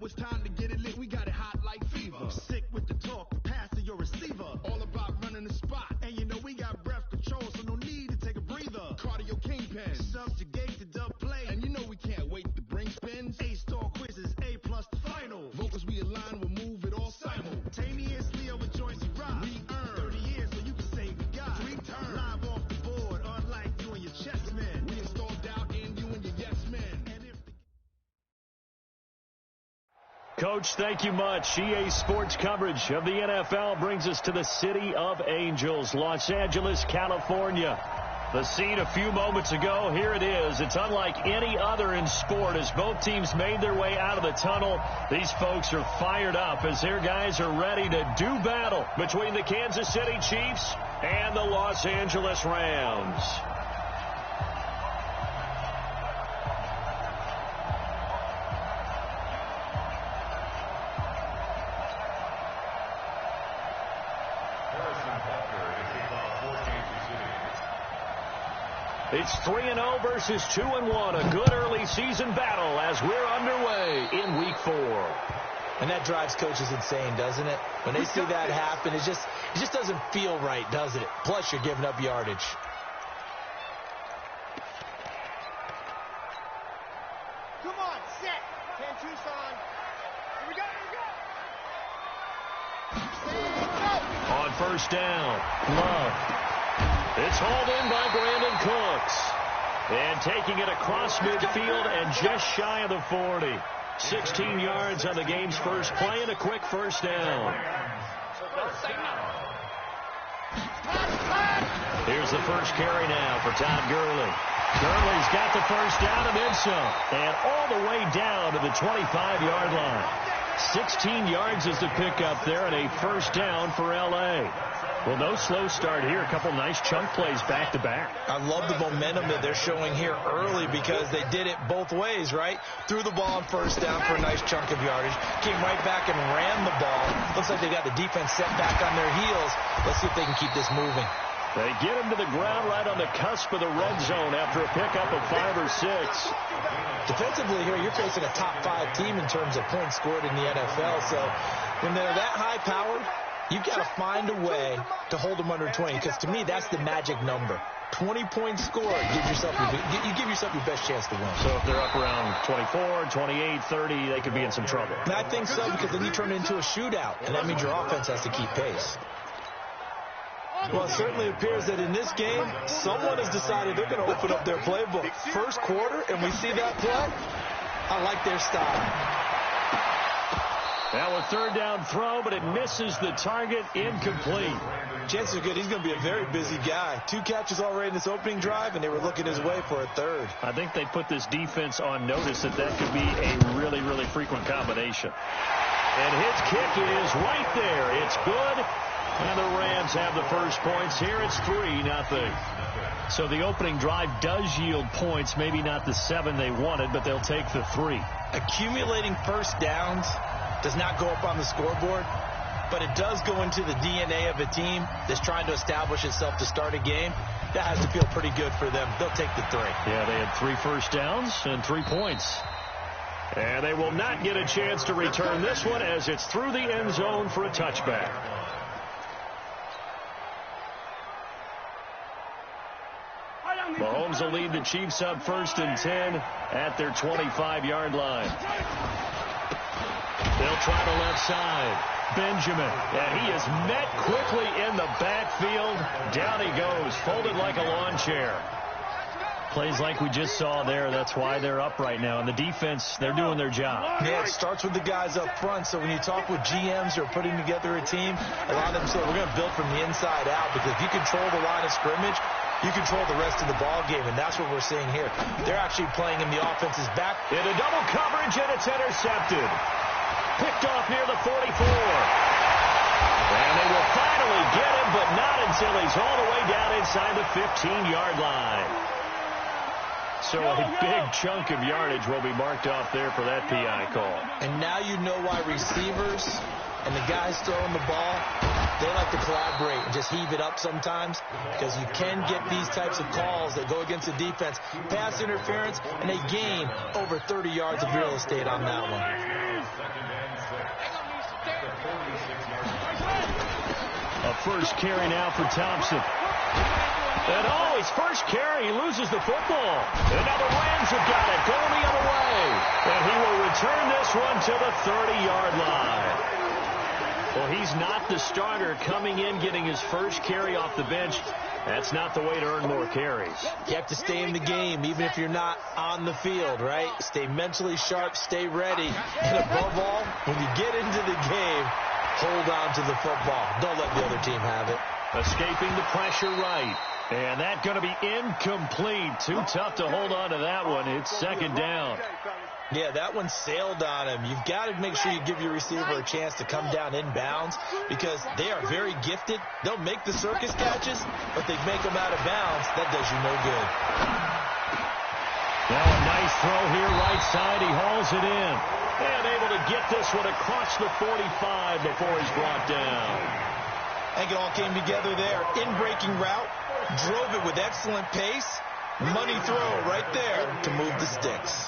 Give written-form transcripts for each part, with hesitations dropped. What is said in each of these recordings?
it's time to get it lit. We got it hot like fever. Sick with the talk, pass to your receiver. All about running the spot. And you know we got breath control, so no need to take a breather. Cardio kingpin, subjugate the dub play. And you know we can't wait to bring spins. A-star quizzes, A+ the final. Vocals we align, we'll move it all simultaneously over joints you ride. We earn 30 years so you can save the guy. 3 turns, live off the board, unlike you and your chess men. We install doubt in you and your yes men. Coach, thank you much. EA Sports coverage of the NFL brings us to the City of Angels, Los Angeles, California. The scene a few moments ago, here it is. It's unlike any other in sport as both teams made their way out of the tunnel. These folks are fired up as their guys are ready to do battle between the Kansas City Chiefs and the Los Angeles Rams. It's 3-0 versus 2-1. A good early season battle as we're underway in week 4. And that drives coaches insane, doesn't it? When they see that happen, it just doesn't feel right, does it? Plus, you're giving up yardage. Come on, set. 10 Tucson. Here we go, here we go. On first down, Love. It's hauled in by Brandon Cooks. And taking it across midfield and just shy of the 40. 16 yards on the game's first play and a quick first down. Here's the first carry now for Todd Gurley. Gurley's got the first down and then some. And all the way down to the 25-yard line. 16 yards is the pickup there and a first down for L.A. Well, no slow start here. A couple nice chunk plays back-to-back. I love the momentum that they're showing here early because they did it both ways, right? Threw the ball on first down for a nice chunk of yardage. Came right back and ran the ball. Looks like they got the defense set back on their heels. Let's see if they can keep this moving. They get him to the ground right on the cusp of the red zone after a pickup of 5 or 6. Defensively here, you're facing a top-5 team in terms of points scored in the NFL. So when they're that high-powered, you've got to find a way to hold them under 20, because to me, that's the magic number. 20 points scored, you give yourself your best chance to win. So if they're up around 24, 28, 30, they could be in some trouble. And I think so, because then you turn it into a shootout, and that means your offense has to keep pace. Well, it certainly appears that in this game, someone has decided they're going to open up their playbook. First quarter, and we see that play. I like their style. Now a third down throw, but it misses the target, incomplete. Chances are good he's going to be a very busy guy. 2 catches already in this opening drive, and they were looking his way for a third. I think they put this defense on notice that could be a really, really frequent combination. And his kick is right there. It's good. And the Rams have the first points here. It's 3-0. So the opening drive does yield points, maybe not the 7 they wanted, but they'll take the 3. Accumulating first downs does not go up on the scoreboard, but it does go into the DNA of a team that's trying to establish itself to start a game. That has to feel pretty good for them. They'll take the 3. Yeah, they had 3 first downs and 3 points. And they will not get a chance to return this one as it's through the end zone for a touchback. Mahomes will lead the Chiefs up 1st and 10 at their 25-yard line. They'll try the left side. Benjamin, and he is met quickly in the backfield. Down he goes, folded like a lawn chair. Plays like we just saw there. That's why they're up right now. And the defense, they're doing their job. Yeah, it starts with the guys up front. So when you talk with GMs who are putting together a team, a lot of them say, we're going to build from the inside out, because if you control the line of scrimmage, you control the rest of the ball game, and that's what we're seeing here. They're actually playing in the offense's back. Into double coverage, and it's intercepted. Picked off near the 44. And they will finally get him, but not until he's all the way down inside the 15-yard line. So a big chunk of yardage will be marked off there for that PI call. And now you know why receivers and the guys throwing the ball, they like to collaborate and just heave it up sometimes, because you can get these types of calls that go against the defense. Pass interference, and they gain over 30 yards of real estate on that one. A first carry now for Thompson. And his first carry, he loses the football. And now the Rams have got it, going the other way. And he will return this one to the 30-yard line. Well, he's not the starter coming in, getting his first carry off the bench. That's not the way to earn more carries. You have to stay in the game, even if you're not on the field, right? Stay mentally sharp, stay ready. And above all, when you get into the game, hold on to the football. Don't let the other team have it. Escaping the pressure right. And that's going to be incomplete. Too tough to hold on to that one. It's second down. Yeah, that one sailed on him. You've got to make sure you give your receiver a chance to come down inbounds because they are very gifted. They'll make the circus catches, but they make them out of bounds. That does you no good. Now a nice throw here, right side. He hauls it in. And able to get this one across the 45 before he's brought down. I think it all came together there. In-breaking route. Drove it with excellent pace. Money throw right there to move the sticks.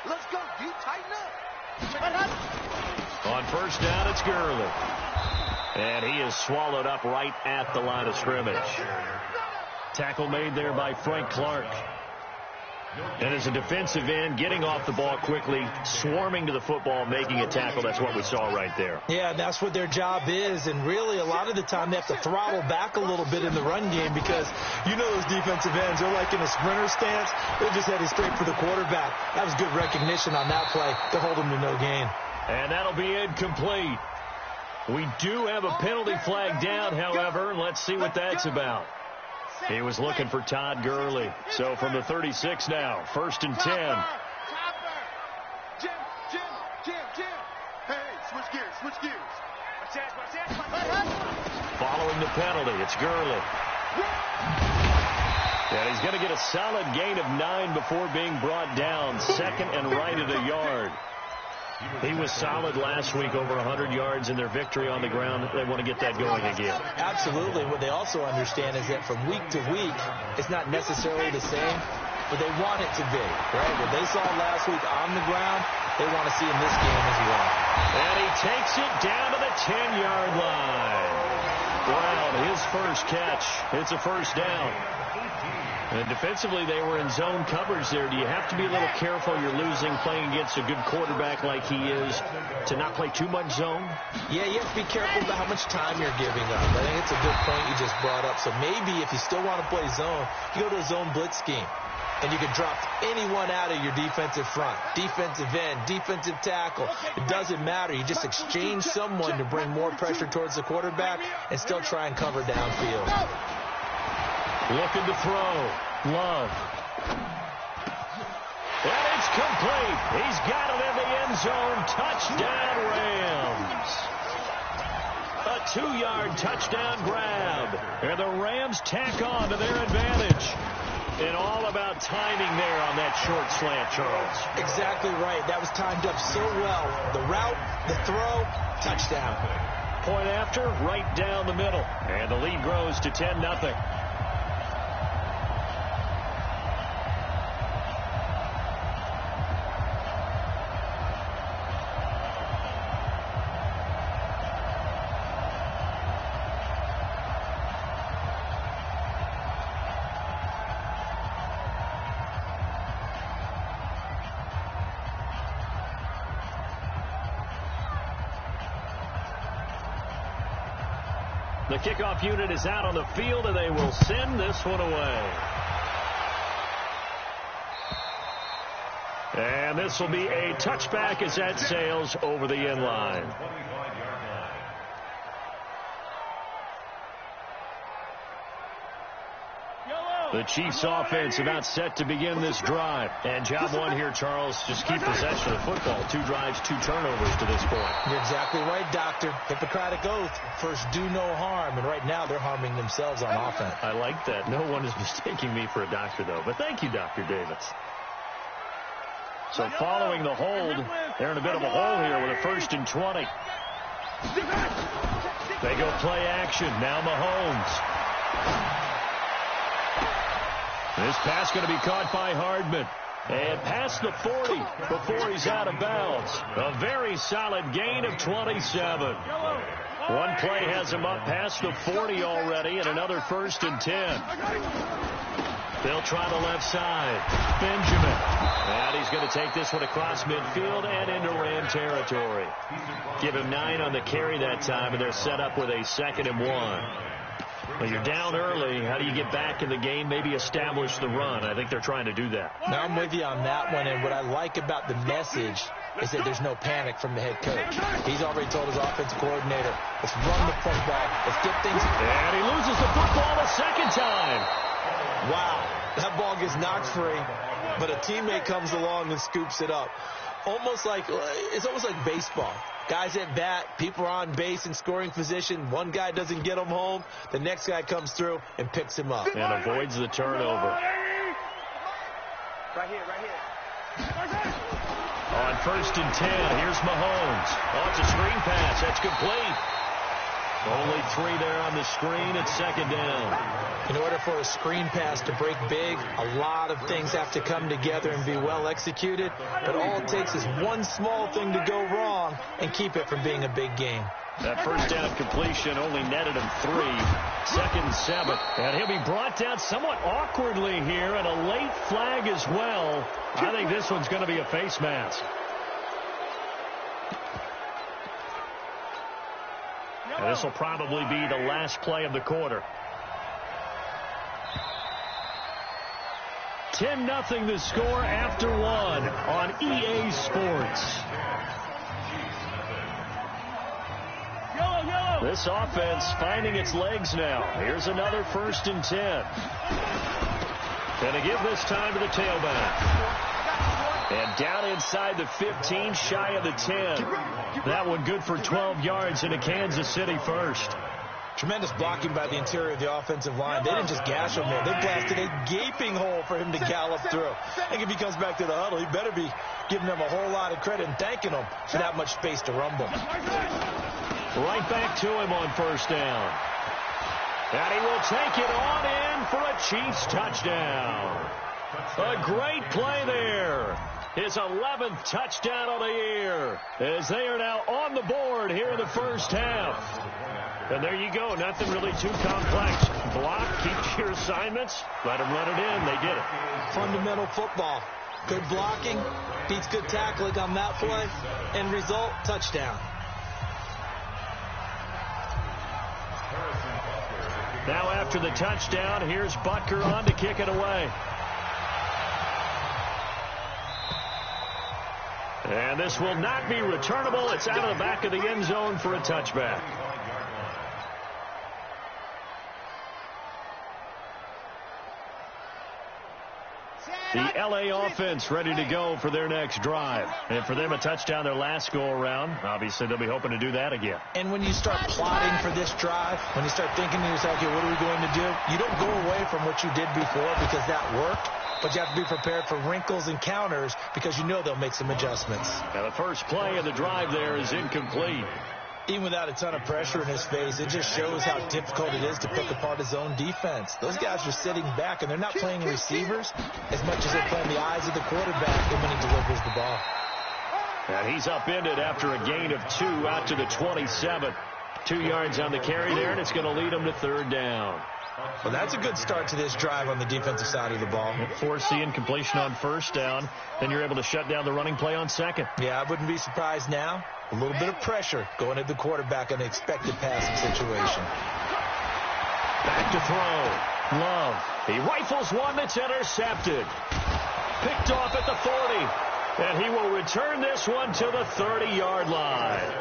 Let's go. You tighten up. On first down, it's Gurley. And he is swallowed up right at the line of scrimmage. Tackle made there by Frank Clark. And as a defensive end, getting off the ball quickly, swarming to the football, making a tackle, that's what we saw right there. Yeah, and that's what their job is. And really, a lot of the time, they have to throttle back a little bit in the run game because you know those defensive ends, they're like in a sprinter stance. They're just headed straight for the quarterback. That was good recognition on that play to hold them to no gain. And that'll be incomplete. We do have a penalty flag down, however. Let's see what that's about. He was looking for Todd Gurley. So from the 36 now, 1st and 10. Jim. Hey, switch gears. Following the penalty, it's Gurley. And he's going to get a solid gain of 9 before being brought down. Second and right at a yard. He was solid last week, over 100 yards in their victory on the ground. They want to get that going again. Absolutely. What they also understand is that from week to week, it's not necessarily the same, but they want it to be, right? What they saw last week on the ground, they want to see in this game as well. And he takes it down to the 10-yard line. Brown, his first catch. It's a first down. And defensively, they were in zone coverage there. Do you have to be a little careful? You're losing, playing against a good quarterback like he is, to not play too much zone? Yeah, you have to be careful about how much time you're giving up. I think it's a good point you just brought up. So maybe if you still want to play zone, you go to a zone blitz scheme. And you can drop anyone out of your defensive front, defensive end, defensive tackle. It doesn't matter. You just exchange someone to bring more pressure towards the quarterback and still try and cover downfield. Looking to throw. Love. And it's complete. He's got it in the end zone. Touchdown, Rams. A 2-yard touchdown grab. And the Rams tack on to their advantage. And all about timing there on that short slant, Charles. Exactly right. That was timed up so well. The route, the throw, touchdown. Point after, right down the middle. And the lead grows to 10-0. The kickoff unit is out on the field, and they will send this one away. And this will be a touchback as that sails over the end line. The Chiefs offense about set to begin this drive. And job one here, Charles, just keep possession of the football. 2 drives, 2 turnovers to this point. You're exactly right, Doctor. Hippocratic oath. First, do no harm. And right now, they're harming themselves on offense. I like that. No one is mistaking me for a doctor, though. But thank you, Dr. Davis. So following the hold, they're in a bit of a hole here with a 1st and 20. They go play action. Now Mahomes. This pass going to be caught by Hardman. And past the 40 before he's out of bounds. A very solid gain of 27. One play has him up past the 40 already, and another 1st and 10. They'll try the left side. Benjamin. And he's going to take this one across midfield and into Ram territory. Give him 9 on the carry that time, and they're set up with a 2nd and 1. Well, you're down early. How do you get back in the game? Maybe establish the run. I think they're trying to do that. Now, I'm with you on that one, and what I like about the message is that there's no panic from the head coach. He's already told his offensive coordinator, let's run the football. Let's get things. And he loses the football the second time. Wow, that ball gets knocked free, but a teammate comes along and scoops it up. It's almost like baseball. Guys at bat, people are on base in scoring position. One guy doesn't get him home. The next guy comes through and picks him up. And avoids the turnover. Right here. On 1st and 10, here's Mahomes. Oh, it's a screen pass. That's complete. Only 3 there on the screen. It's 2nd down. In order for a screen pass to break big, a lot of things have to come together and be well executed. But all it takes is one small thing to go wrong and keep it from being a big game. That first down completion only netted him 3. 2nd and 7. And he'll be brought down somewhat awkwardly here, and a late flag as well. I think this one's going to be a face mask. And this will probably be the last play of the quarter. 10-0 the score after 1 on EA Sports. This offense finding its legs now. Here's another 1st and 10. Going to give this time to the tailback. And down inside the 15, shy of the 10. That one good for 12 yards into Kansas City first. Tremendous blocking by the interior of the offensive line. They didn't just gash him there. They blasted a gaping hole for him to gallop through. I think if he comes back to the huddle, he better be giving them a whole lot of credit and thanking them for that much space to rumble. Right back to him on 1st down. And he will take it on in for a Chiefs touchdown. A great play there. His 11th touchdown of the year, as they are now on the board here in the first half. And there you go. Nothing really too complex. Block, keep your assignments, let them run it in. They did it. Fundamental football. Good blocking, beats good tackling on that play. End result, touchdown. Now after the touchdown, here's Butker on to kick it away. And this will not be returnable. It's out of the back of the end zone for a touchback. The LA offense ready to go for their next drive. And for them, a touchdown their last go-around. Obviously, they'll be hoping to do that again. And when you start plotting for this drive, when you start thinking to yourself, okay, what are we going to do? You don't go away from what you did before because that worked. But you have to be prepared for wrinkles and counters because you know they'll make some adjustments. Now the first play of the drive there is incomplete. Even without a ton of pressure in his face, it just shows how difficult it is to pick apart his own defense. Those guys are sitting back, and they're not playing receivers as much as they're playing the eyes of the quarterback when he delivers the ball. And he's upended after a gain of 2 out to the 27. 2 yards on the carry there, and it's going to lead him to 3rd down. Well, that's a good start to this drive on the defensive side of the ball. Force the incompletion on 1st down. Then you're able to shut down the running play on 2nd. Yeah, I wouldn't be surprised now. A little bit of pressure going at the quarterback on the expected passing situation. Back to throw. Love. He rifles one that's intercepted. Picked off at the 40. And he will return this one to the 30-yard line.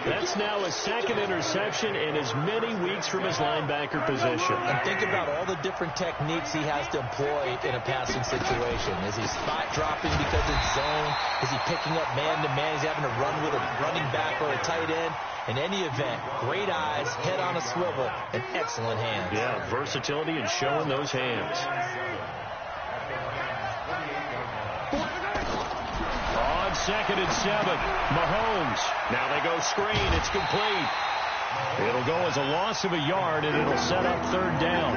That's now his 2nd interception in as many weeks from his linebacker position. And think about all the different techniques he has to employ in a passing situation. Is he spot dropping because it's zone? Is he picking up man-to-man? He's having to run with a running back or a tight end. In any event, great eyes, head on a swivel, and excellent hands. Yeah, versatility and showing those hands. On 2nd and 7, Mahomes. Now they go screen. It's complete. It'll go as a loss of a yard, and it'll set up 3rd down.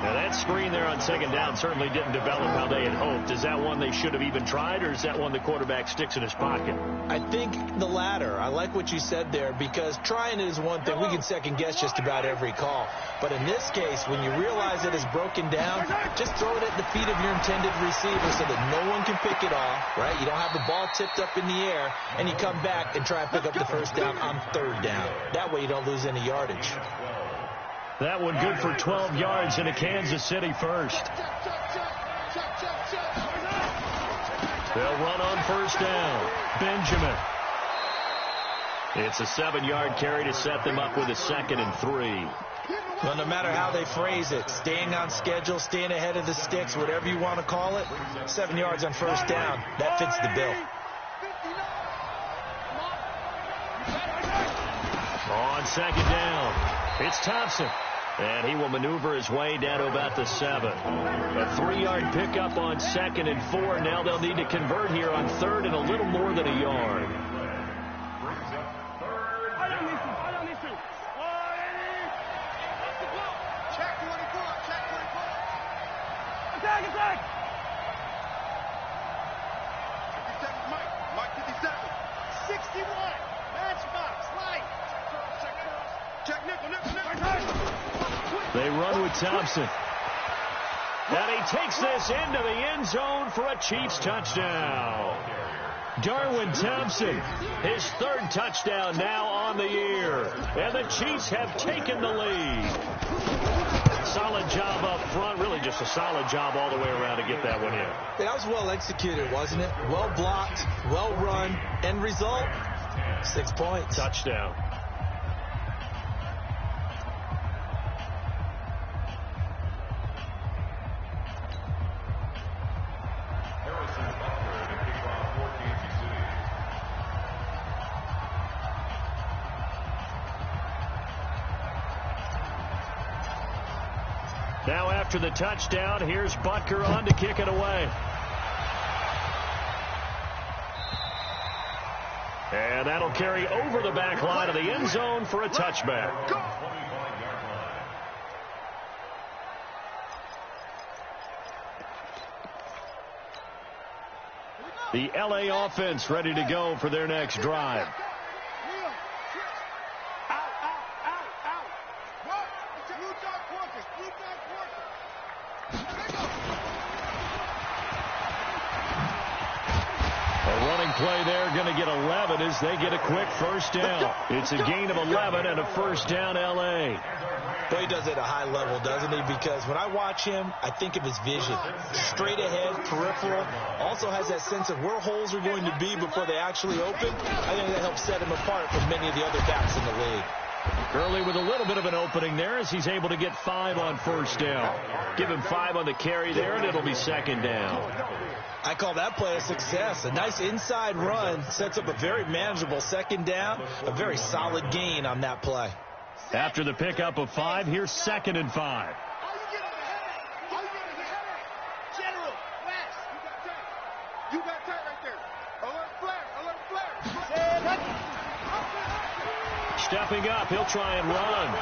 Now, that screen there on second down certainly didn't develop how they had hoped. Is that one they should have even tried, or is that one the quarterback sticks in his pocket? I think the latter. I like what you said there, because trying it is one thing. We can second-guess just about every call. But in this case, when you realize it is broken down, just throw it at the feet of your intended receiver so that no one can pick it off, right? You don't have the ball tipped up in the air, and you come back and try and pick up the first down on third down. That way you don't lose any yardage. That one good for 12 yards in a Kansas City first. They'll run on first down. Benjamin. It's a 7-yard carry to set them up with a 2nd and 3. Well, no matter how they phrase it, staying on schedule, staying ahead of the sticks, whatever you want to call it, 7 yards on first down, that fits the bill. On second down, it's Thompson. And he will maneuver his way down to about the 7. A 3-yard pickup on 2nd and 4. Now they'll need to convert here on 3rd and a little more than a yard. Check 24. Check 24. Attack. 57, Mike 57. 61. Matchbox. Light. Check nickel. They run with Thompson. And he takes this into the end zone for a Chiefs touchdown. Darwin Thompson, his 3rd touchdown now on the year. And the Chiefs have taken the lead. Solid job up front. Really just a solid job all the way around to get that one in. That was well executed, wasn't it? Well blocked, well run. End result, 6 points. Touchdown. Now after the touchdown, here's Butker on to kick it away. And that'll carry over the back line of the end zone for a touchback. The LA offense ready to go for their next drive. Play there, going to get 11 as they get a quick first down. It's a gain of 11 and a first down, L.A. Boy, he does it at a high level, doesn't he? Because when I watch him, I think of his vision. Straight ahead, peripheral. Also has that sense of where holes are going to be before they actually open. I think that helps set him apart from many of the other backs in the league. Gurley with a little bit of an opening there as he's able to get 5 on first down. Give him 5 on the carry there, and it'll be second down. I call that play a success. A nice inside run sets up a very manageable second down. A very solid gain on that play. After the pickup of 5, here's 2nd and 5. General, West. You got tight right there. Alert flare. Stepping up, he'll try and run.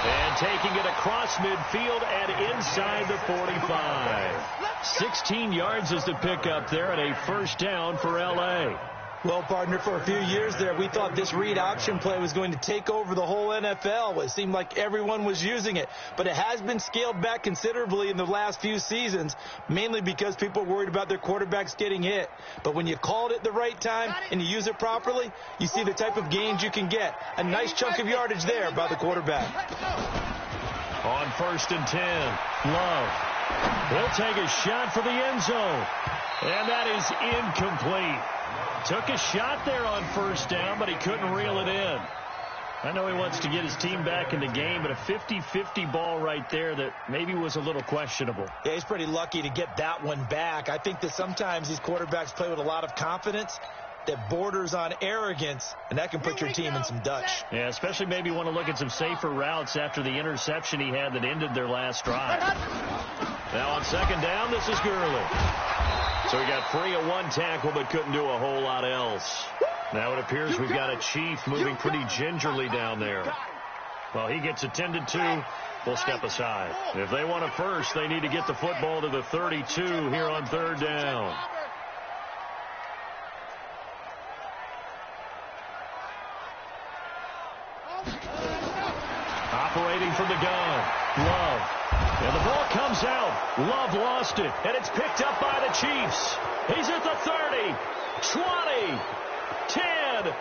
And taking it across midfield and inside the 45. 16 yards is the pickup there and a first down for L.A. Well, partner, for a few years there, we thought this read option play was going to take over the whole NFL. It seemed like everyone was using it. But it has been scaled back considerably in the last few seasons, mainly because people are worried about their quarterbacks getting hit. But when you call it at the right time and you use it properly, you see the type of gains you can get. A nice chunk of yardage there by the quarterback. On 1st and 10, Love. He'll take a shot for the end zone. And that is incomplete. Took a shot there on first down, but he couldn't reel it in. I know he wants to get his team back in the game, but a 50-50 ball right there that maybe was a little questionable. Yeah, he's pretty lucky to get that one back. I think that sometimes these quarterbacks play with a lot of confidence that borders on arrogance, and that can put your team in some Dutch. Yeah, especially maybe want to look at some safer routes after the interception he had that ended their last drive. Now on second down, this is Gurley. So he got free of one tackle but couldn't do a whole lot else. Now it appears we've got a Chief moving pretty gingerly down there. Well, he gets attended to, will step aside. If they want a first, they need to get the football to the 32 here on third down. Operating from the gun, Love. And the ball comes out. Love lost it, and it's picked up by the Chiefs. He's at the 30, 20, 10.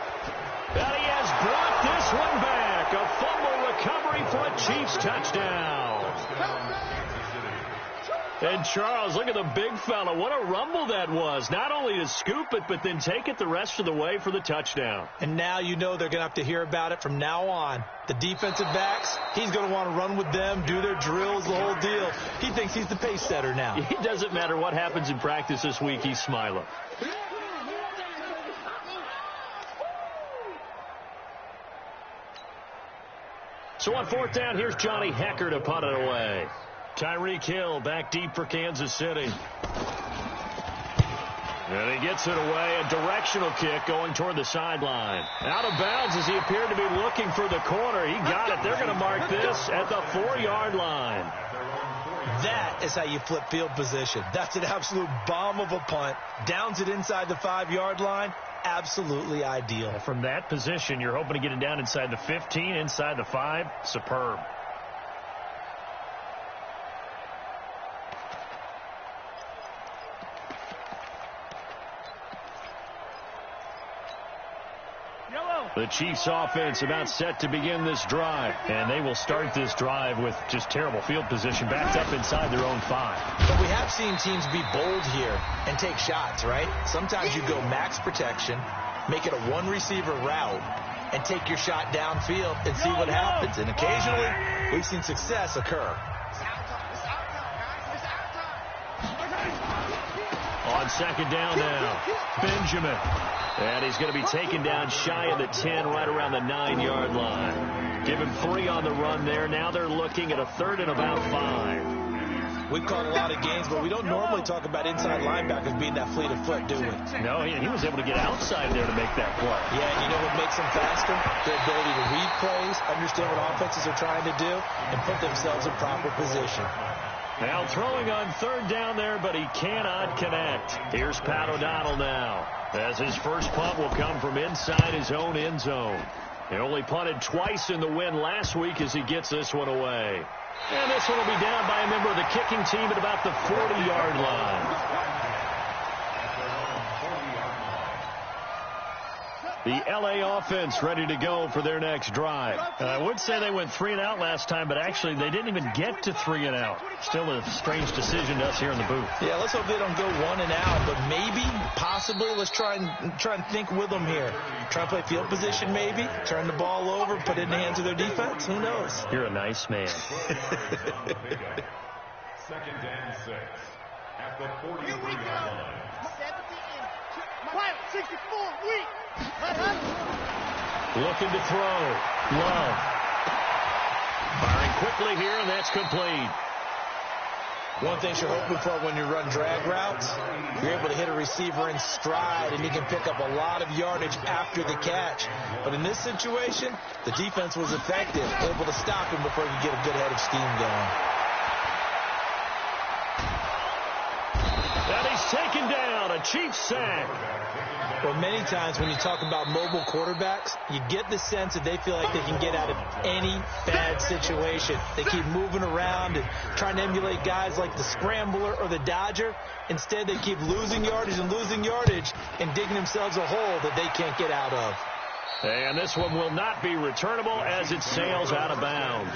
And he has brought this one back. A fumble recovery for a Chiefs touchdown. And Charles, look at the big fella. What a rumble that was. Not only to scoop it, but then take it the rest of the way for the touchdown. And now you know they're going to have to hear about it from now on. The defensive backs, he's going to want to run with them, do their drills, the whole deal. He thinks he's the pace setter now. It doesn't matter what happens in practice this week. He's smiling. So on fourth down, here's Johnny Hecker to punt it away. Tyreek Hill back deep for Kansas City. And he gets it away. A directional kick going toward the sideline. Out of bounds as he appeared to be looking for the corner. He got it. They're going to mark this at the 4-yard line. That is how you flip field position. That's an absolute bomb of a punt. Downs it inside the 5-yard line. Absolutely ideal. From that position, you're hoping to get it down inside the 15, inside the 5. Superb. The Chiefs offense about set to begin this drive. And they will start this drive with just terrible field position backed up inside their own 5. But we have seen teams be bold here and take shots, right? Sometimes you go max protection, make it a one-receiver route, and take your shot downfield and see what happens. And occasionally, we've seen success occur. On second down now, Benjamin. And he's going to be taken down shy of the 10, right around the 9-yard line. Give him 3 on the run there. Now they're looking at a third and about 5. We've caught a lot of games, but we don't normally talk about inside linebackers being that fleet of foot, do we? No, he was able to get outside there to make that play. Yeah, and you know what makes them faster? Their ability to read plays, understand what offenses are trying to do, and put themselves in proper position. Now throwing on third down there, but he cannot connect. Here's Pat O'Donnell now, as his first punt will come from inside his own end zone. He only punted twice in the win last week as he gets this one away. And this one will be down by a member of the kicking team at about the 40-yard line. The L.A. offense ready to go for their next drive. I would say they went 3 and out last time, but actually they didn't even get to 3 and out. Still a strange decision to us here in the booth. Yeah, let's hope they don't go 1 and out, but maybe, possibly, let's try and think with them here. Try and play field position maybe, turn the ball over, put it in the hands of their defense. Who knows? You're a nice man. 2nd and 6 at the 43-yard line. 64, weak. Looking to throw. Love. Firing quickly here, and that's complete. One thing you're hoping for when you run drag routes, you're able to hit a receiver in stride, and you can pick up a lot of yardage after the catch. But in this situation, the defense was effective, able to stop him before he could get a good head of steam going. And he's taken down. A Chiefs sack. Well, many times when you talk about mobile quarterbacks, you get the sense that they feel like they can get out of any bad situation. They keep moving around and trying to emulate guys like the Scrambler or the Dodger. Instead, they keep losing yardage and digging themselves a hole that they can't get out of. And this one will not be returnable as it sails out of bounds.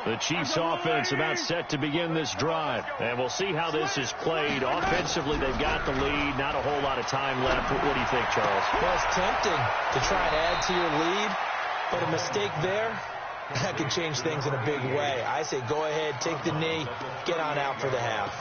The Chiefs offense about set to begin this drive. And we'll see how this is played. Offensively, they've got the lead. Not a whole lot of time left. What do you think, Charles? Well, it's tempting to try and add to your lead, but a mistake there, that could change things in a big way. I say go ahead, take the knee, get on out for the half.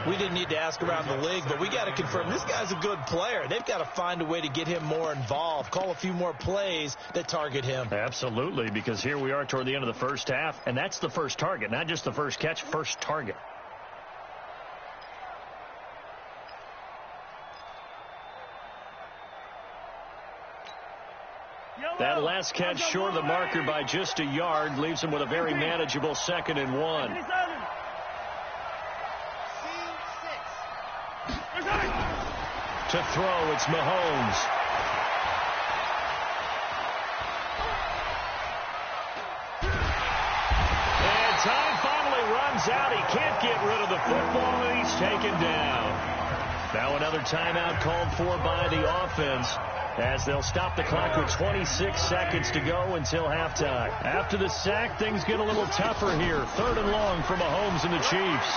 We didn't need to ask around the league, but we got to confirm this guy's a good player. They've got to find a way to get him more involved, call a few more plays that target him. Absolutely, because here we are toward the end of the first half, and that's the first target, not just the first catch, first target. That last catch short of the marker by just a yard leaves him with a very manageable 2nd and 1. To throw, it's Mahomes. And time finally runs out. He can't get rid of the football, and he's taken down. Now another timeout called for by the offense, as they'll stop the clock with 26 seconds to go until halftime. After the sack, things get a little tougher here. 3rd and long for Mahomes and the Chiefs.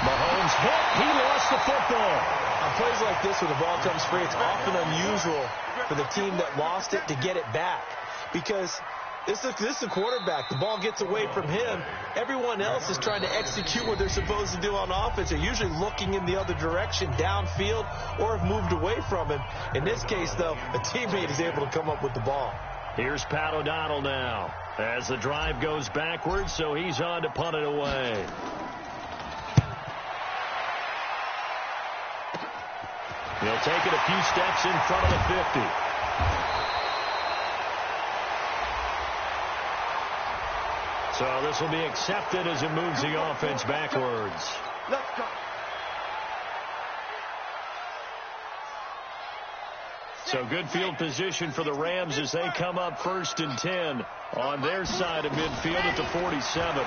Mahomes hit. He lost the football. On plays like this where the ball comes free, it's often unusual for the team that lost it to get it back, because this is a quarterback. The ball gets away from him. Everyone else is trying to execute what they're supposed to do on offense. They're usually looking in the other direction, downfield, or have moved away from him. In this case, though, a teammate is able to come up with the ball. Here's Pat O'Donnell now as the drive goes backwards, so he's on to punt it away. He'll take it a few steps in front of the 50. So this will be accepted as it moves the offense backwards. Let's go. So good field position for the Rams as they come up 1st and 10 on their side of midfield at the 47.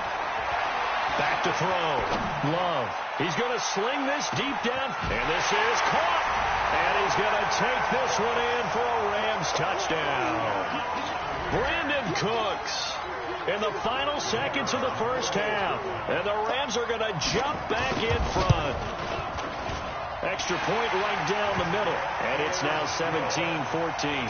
Back to throw. Love. He's going to sling this deep down, and this is caught. And he's going to take this one in for a Rams touchdown. Brandon Cooks in the final seconds of the first half. And the Rams are going to jump back in front. Extra point right down the middle. And it's now 17-14.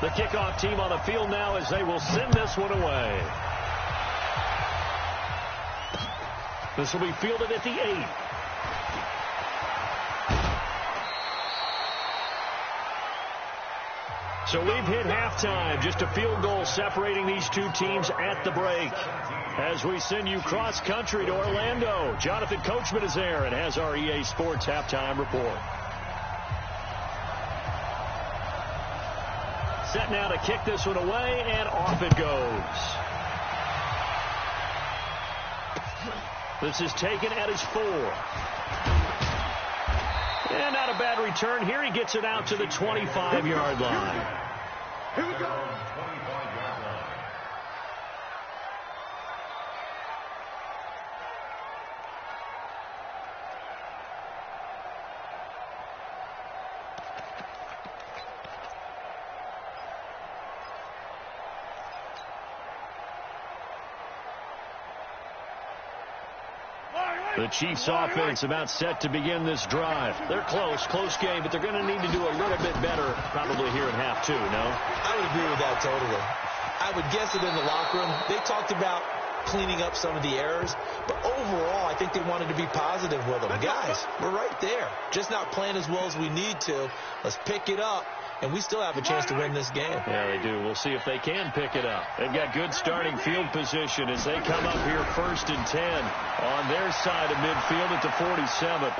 The kickoff team on the field now as they will send this one away. This will be fielded at the 8. So we've hit halftime. Just a field goal separating these two teams at the break. As we send you cross country to Orlando, Jonathan Coachman is there and has our EA Sports halftime report. Set now to kick this one away, and off it goes. This is taken at his 4. And not a bad return here. He gets it out to the 25-yard line. Here we go. The Chiefs offense about set to begin this drive. They're close game, but they're going to need to do a little bit better probably here in half 2, no? I would agree with that totally. I would guess it in the locker room. They talked about cleaning up some of the errors, but overall I think they wanted to be positive with them. Guys, we're right there. Just not playing as well as we need to. Let's pick it up, and we still have a chance to win this game. Yeah, they do. We'll see if they can pick it up. They've got good starting field position as they come up here 1st and 10 on their side of midfield at the 47.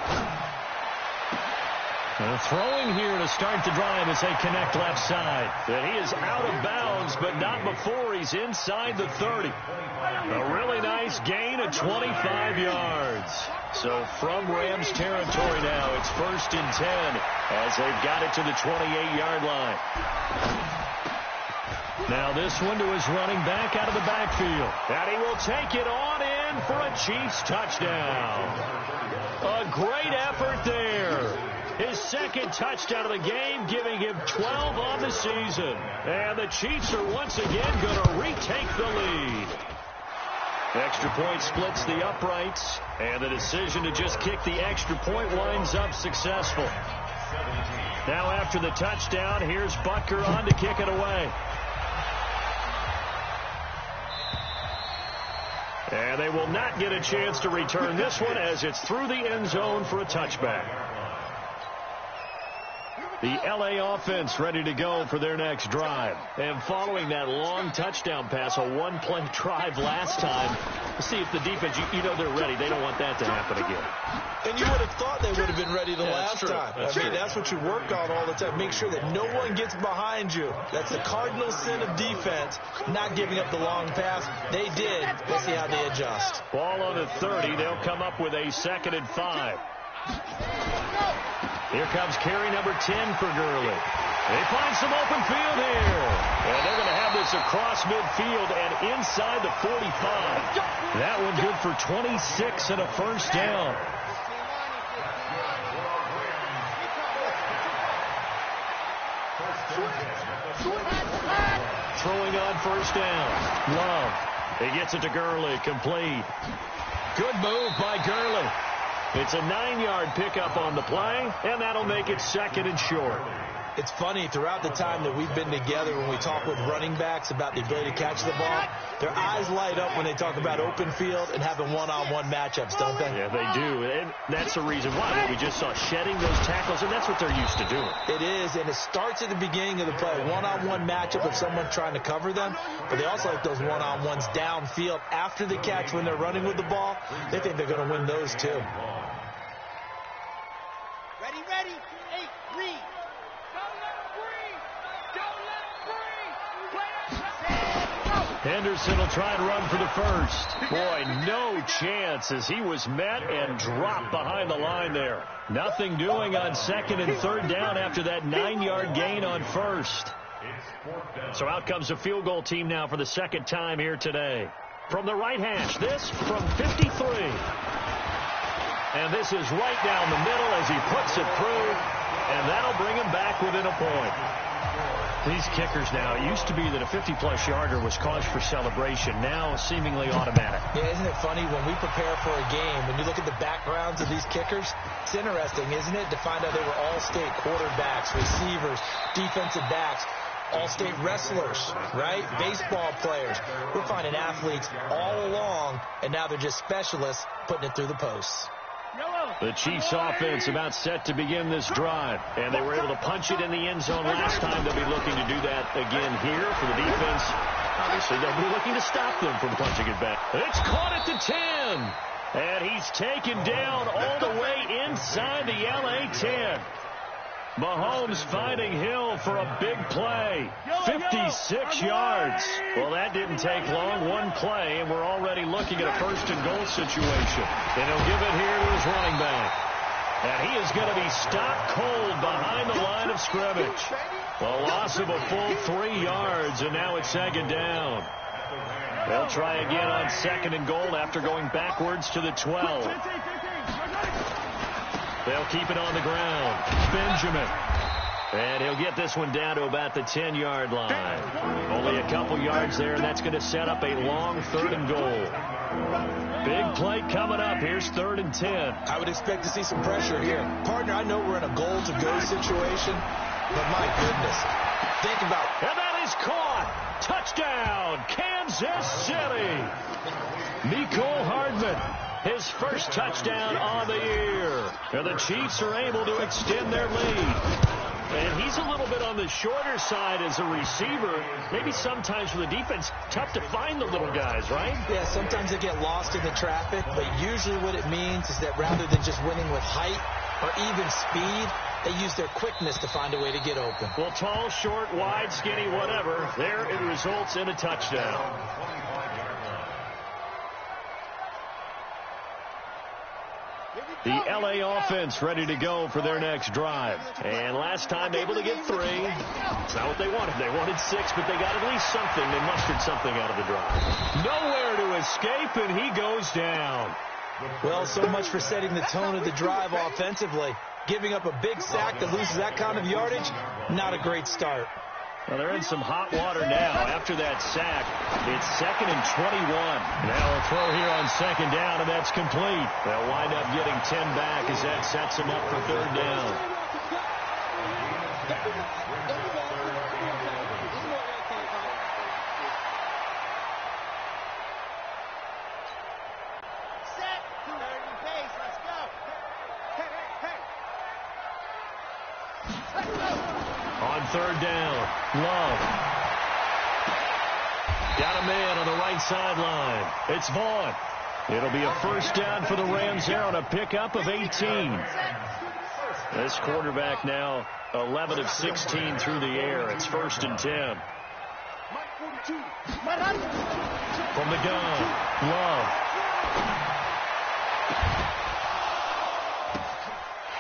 Throwing here to start the drive as they connect left side. And he is out of bounds, but not before he's inside the 30. A really nice gain of 25 yards. So from Rams territory now, it's 1st and 10 as they've got it to the 28-yard line. Now this one to his running back out of the backfield. And he will take it on in for a Chiefs touchdown. A great effort there. His 2nd touchdown of the game, giving him 12 on the season. And the Chiefs are once again going to retake the lead. Extra point splits the uprights, and the decision to just kick the extra point winds up successful. Now after the touchdown, here's Butker on to kick it away. And they will not get a chance to return this one as it's through the end zone for a touchback. The LA offense ready to go for their next drive. And following that long touchdown pass, a one-play drive last time, see if the defense, you know they're ready. They don't want that to happen again. And you would have thought they would have been ready the last time. That's what you work on all the time. Make sure that no one gets behind you. That's the cardinal sin of defense, not giving up the long pass. They did. Let's see how they adjust. Ball on the 30. They'll come up with a 2nd and 5. Here comes carry number 10 for Gurley. They find some open field here. And they're going to have this across midfield and inside the 45. That one good for 26 and a first down. Throwing on first down. Love. He gets it to Gurley. Complete. Good move by Gurley. It's a 9-yard pickup on the play, and that'll make it 2nd and short. It's funny, throughout the time that we've been together, when we talk with running backs about the ability to catch the ball, their eyes light up when they talk about open field and having one-on-one matchups, don't they? Yeah, they do, and that's the reason why. We just saw shedding those tackles, and that's what they're used to doing. It is, and it starts at the beginning of the play, one-on-one matchup of someone trying to cover them, but they also like those one-on-ones downfield after the catch when they're running with the ball. They think they're going to win those, too. Ready, 8, read. Henderson will try and run for the first. Boy, no chance as he was met and dropped behind the line there. Nothing doing on 2nd and 3rd down after that 9-yard gain on first. So out comes the field goal team now for the 2nd time here today. From the right hash, this from 53. And this is right down the middle as he puts it through, and that'll bring him back within a point. These kickers now, it used to be that a 50-plus yarder was cause for celebration, now seemingly automatic. Yeah, isn't it funny when we prepare for a game, when you look at the backgrounds of these kickers, it's interesting, isn't it, to find out they were all-state quarterbacks, receivers, defensive backs, all-state wrestlers, right? Baseball players. We're finding athletes all along, and now they're just specialists putting it through the posts. The Chiefs offense about set to begin this drive, and they were able to punch it in the end zone last time. They'll be looking to do that again here for the defense. Obviously, they'll be looking to stop them from punching it back. It's caught at the 10, and he's taken down all the way inside the LA 10. Mahomes finding Hill for a big play. 56 yards. Well, that didn't take long. One play, and we're already looking at a 1st and goal situation. And he'll give it here to his running back. And he is going to be stopped cold behind the line of scrimmage. A loss of a full 3 yards, and now it's 2nd down. They'll try again on 2nd and goal after going backwards to the 12. They'll keep it on the ground. Benjamin. And he'll get this one down to about the 10-yard line. Only a couple yards there, and that's going to set up a long 3rd and goal. Big play coming up. Here's 3rd and 10. I would expect to see some pressure here. Partner, I know we're in a goal-to-go situation, but my goodness. Think about it. And that is caught. Touchdown, Kansas City. Mecole Hardman. His first touchdown on the year. And the Chiefs are able to extend their lead. And he's a little bit on the shorter side as a receiver. Maybe sometimes for the defense, tough to find the little guys, right? Yeah, sometimes they get lost in the traffic, but usually what it means is that rather than just winning with height or even speed, they use their quickness to find a way to get open. Well, tall, short, wide, skinny, whatever, there it results in a touchdown. The LA offense ready to go for their next drive. And last time able to get 3. It's not what they wanted. They wanted 6, but they got at least something. They mustered something out of the drive. Nowhere to escape, and he goes down. Well, so much for setting the tone of the drive offensively. Giving up a big sack that loses that kind of yardage, not a great start. Well, they're in some hot water now after that sack. It's 2nd and 21. Now a throw here on 2nd down, and that's complete. They'll wind up getting 10 back as that sets them up for 3rd down. Set. 30 pace. Let's go. Hey. On third down, Love. Got a man on the right sideline. It's Vaughn. It'll be a first down for the Rams there on a pickup of 18. This quarterback now 11 of 16 through the air. It's 1st and 10. From the gun, Love.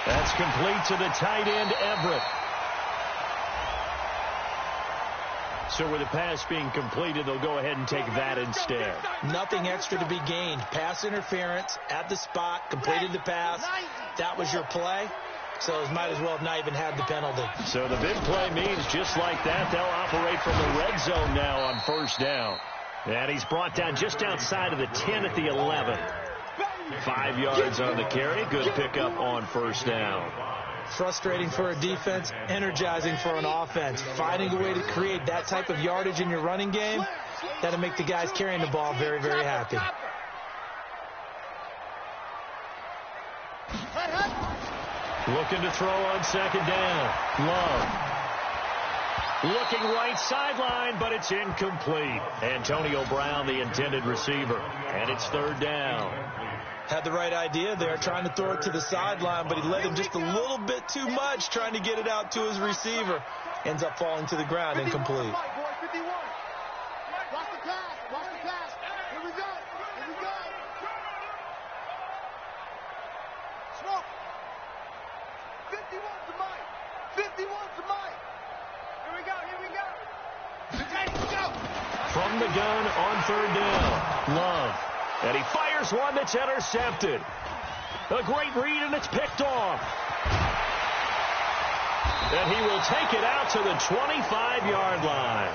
That's complete to the tight end, Everett. So with the pass being completed, they'll go ahead and take that instead. Nothing extra to be gained. Pass interference at the spot, completed the pass. That was your play. So might as well have not even had the penalty. So the big play means just like that, they'll operate from the red zone now on first down. And he's brought down just outside of the 10 at the 11. 5 yards on the carry. Good pickup on first down. Frustrating for a defense, energizing for an offense. Finding a way to create that type of yardage in your running game, that'll make the guys carrying the ball very, very happy. Looking to throw on second down. Love. Looking right sideline, but it's incomplete. Antonio Brown, the intended receiver. And it's third down. Had the right idea there, trying to throw it to the sideline, but he led him just a little bit too much, trying to get it out to his receiver. Ends up falling to the ground, incomplete. Here we go. 51 to Mike. 51 to Mike. Here we go. From the gun on third down, Love. And he fires one that's intercepted. A great read, and it's picked off. And he will take it out to the 25-yard line.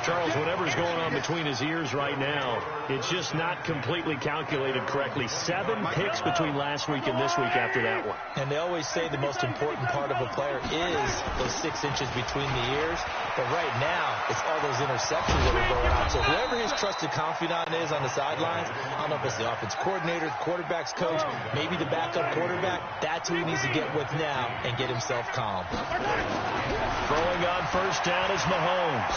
Charles, whatever's going on between his ears right now, it's just not completely calculated correctly. 7 picks between last week and this week after that one. And they always say the most important part of a player is those 6 inches between the ears. But right now, it's all those interceptions that are going on. So whoever his trusted confidant is on the sidelines, I don't know if it's the offense coordinator, the quarterback's coach, maybe the backup quarterback, that's who he needs to get with now and get himself calm. Throwing on first down is Mahomes.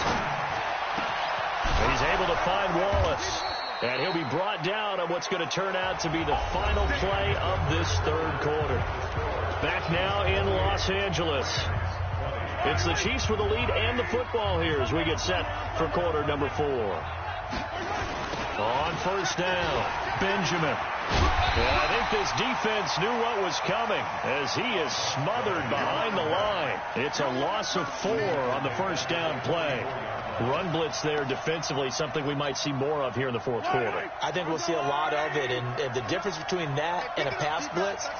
And he's able to find Wallace. And he'll be brought down on what's going to turn out to be the final play of this third quarter. Back now in Los Angeles. It's the Chiefs with the lead and the football here as we get set for quarter number 4. On first down, Benjamin. And I think this defense knew what was coming as he is smothered behind the line. It's a loss of 4 on the first down play. Run blitz there defensively, something we might see more of here in the fourth quarter. I think we'll see a lot of it, and the difference between that and a pass blitz,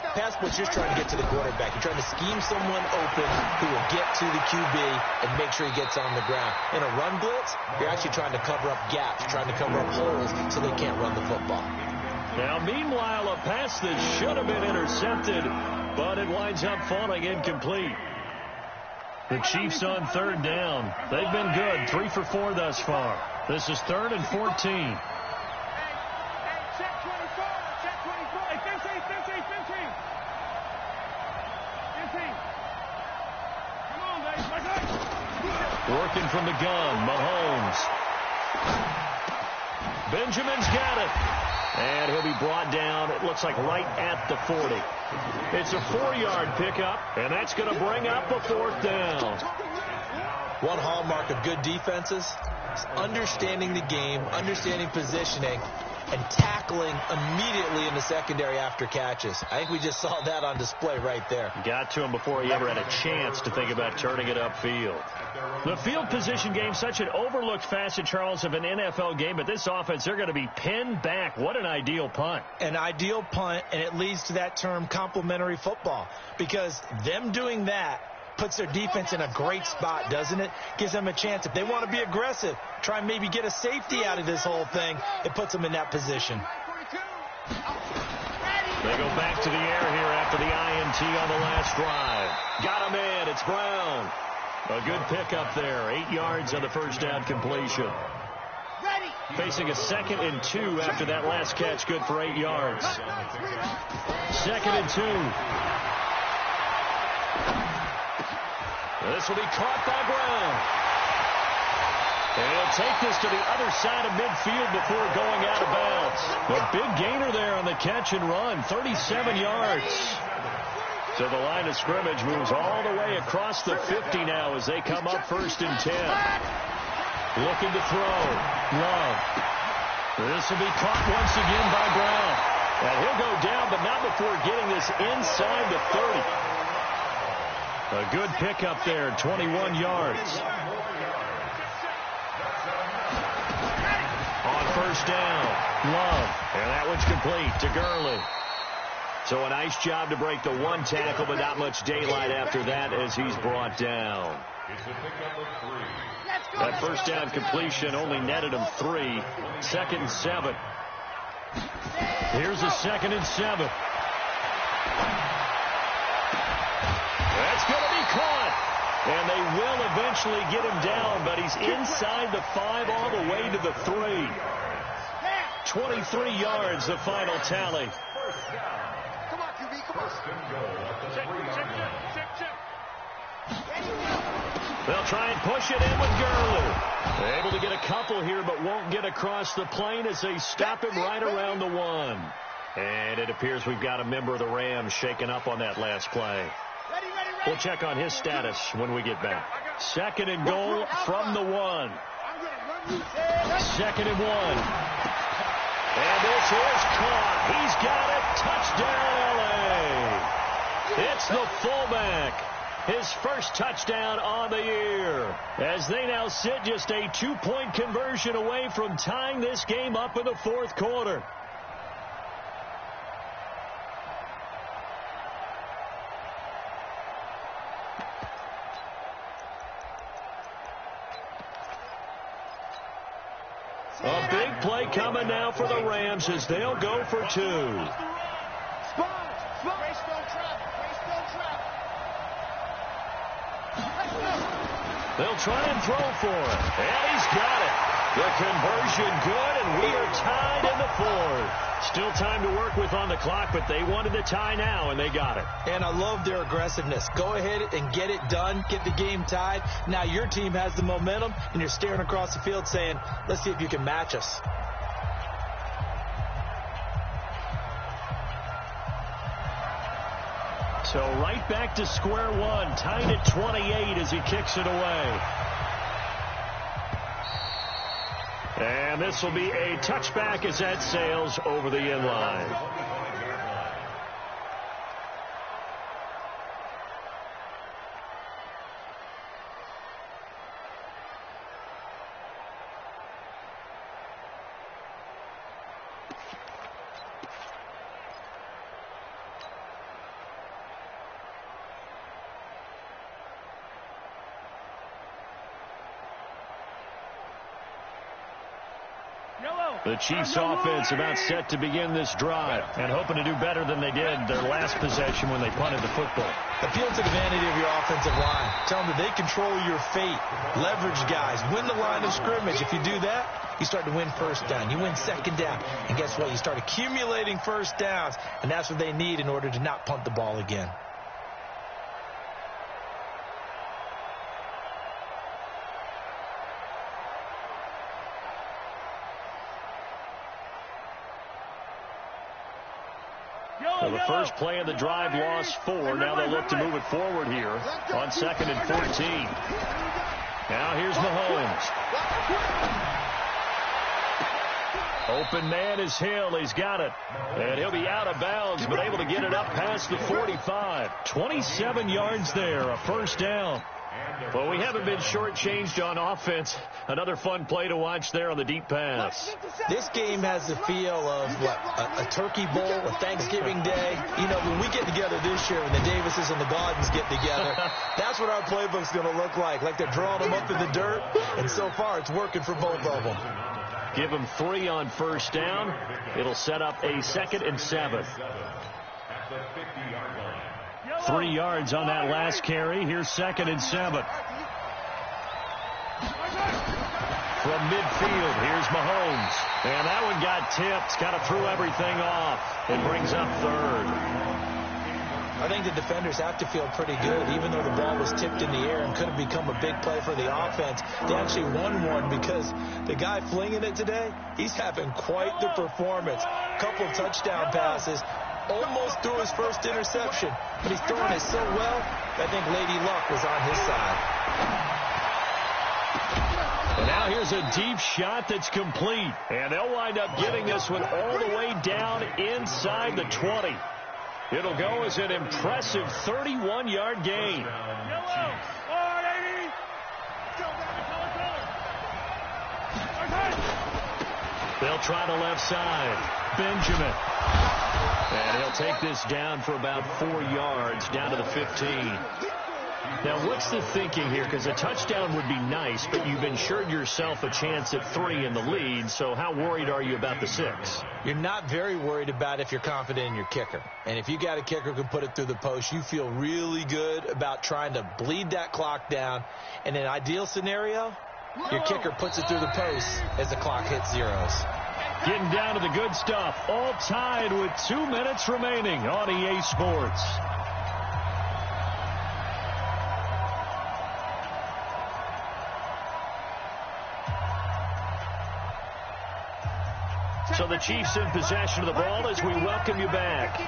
you're trying to get to the quarterback. You're trying to scheme someone open who will get to the QB and make sure he gets on the ground. In a run blitz, you're actually trying to cover up gaps, trying to cover up holes so they can't run the football. Now, meanwhile, a pass that should have been intercepted, but it winds up falling incomplete. The Chiefs on third down. They've been good, 3 for 4 thus far. This is 3rd and 14. Check 24. Hey, 15. Come on, Dave. Working from the gun, Mahomes. Benjamin's got it. And he'll be brought down, it looks like right at the 40. It's a 4-yard pickup, and that's going to bring up a 4th down. One hallmark of good defenses is understanding the game, understanding positioning, and tackling immediately in the secondary after catches. I think we just saw that on display right there. Got to him before he ever had a chance to think about turning it upfield. The field position game, such an overlooked facet, Charles, of an NFL game, but this offense, they're going to be pinned back. What an ideal punt. An ideal punt, and it leads to that term complementary football, because them doing that puts their defense in a great spot, doesn't it? Gives them a chance. If they want to be aggressive, try and maybe get a safety out of this whole thing, it puts them in that position. They go back to the air here after the INT on the last drive. Got him in. It's Brown. A good pickup there. 8 yards on the first down completion. Facing a 2nd and 2 after that last catch. Good for 8 yards. 2nd and 2. This will be caught by Brown. And he'll take this to the other side of midfield before going out of bounds. A big gainer there on the catch and run, 37 yards. So the line of scrimmage moves all the way across the 50 now as they come up 1st and 10. Looking to throw. Love. This will be caught once again by Brown. And he'll go down, but not before getting this inside the 30. A good pickup there, 21 yards. On 1st down, Love. And that one's complete to Gurley. So a nice job to break the one tackle, but not much daylight after that as he's brought down. That 1st down completion only netted him 3. 2nd and 7. Here's a 2nd and 7. That's going to be caught. And they will eventually get him down, but he's inside the 5 all the way to the 3. 23 yards, the final tally. Come on, QB, come on. They'll try and push it in with Gurley. They're able to get a couple here, but won't get across the plane as they stop him right around the 1. And it appears we've got a member of the Rams shaken up on that last play. We'll check on his status when we get back. 2nd and goal from the 1. 2nd and 1. And this is caught. He's got it. Touchdown, L.A. It's the fullback. His first touchdown on the year. As they now sit just a 2-point conversion away from tying this game up in the 4th quarter. A big play coming now for the Rams as they'll go for 2. They'll try and throw for it. And he's got it. The conversion good, and we are tied in the 4th. Still time to work with on the clock, but they wanted the tie now, and they got it. And I love their aggressiveness. Go ahead and get it done. Get the game tied. Now your team has the momentum, and you're staring across the field saying, let's see if you can match us. So right back to square one, tied at 28 as he kicks it away. And this will be a touchback as that sails over the end line. The Chiefs offense about set to begin this drive and hoping to do better than they did their last possession when they punted the football. Appeal to the vanity of your offensive line. Tell them that they control your fate. Leverage guys. Win the line of scrimmage. If you do that, you start to win 1st down. You win 2nd down. And guess what? You start accumulating 1st downs. And that's what they need in order to not punt the ball again. So the first play of the drive lost 4. Now they look to move it forward here on 2nd and 14. Now here's Mahomes. Open man is Hill. He's got it. And he'll be out of bounds, but able to get it up past the 45. 27 yards there, a 1st down. Well, we haven't been shortchanged on offense. Another fun play to watch there on the deep pass. This game has the feel of, what, a turkey bowl, a Thanksgiving day. You know, when we get together this year, when the Davises and the Gardens get together, that's what our playbook's going to look like they're drawing them up in the dirt. And so far, it's working for both of them. Give them 3 on 1st down. It'll set up a 2nd and 7. 3 yards on that last carry. Here's 2nd and 7. From midfield, here's Mahomes. And that one got tipped. Kind of threw everything off. It brings up 3rd. I think the defenders have to feel pretty good. Even though the ball was tipped in the air and could have become a big play for the offense, they actually won one because the guy flinging it today, he's having quite the performance. Couple touchdown passes, almost threw his first interception, but he's throwing it so well, I think Lady Luck was on his side. And now here's a deep shot that's complete. And they'll wind up getting this one all the way down inside the 20. It'll go as an impressive 31-yard gain. They'll try the left side. Benjamin. And he'll take this down for about 4 yards, down to the 15. Now, what's the thinking here? Because a touchdown would be nice, but you've ensured yourself a chance at 3 in the lead, so how worried are you about the 6? You're not very worried about if you're confident in your kicker. And if you got a kicker who can put it through the post, you feel really good about trying to bleed that clock down. In an ideal scenario, your kicker puts it through the post as the clock hits zeros. Getting down to the good stuff, all tied with 2 minutes remaining on EA Sports. So the Chiefs in possession of the ball as we welcome you back.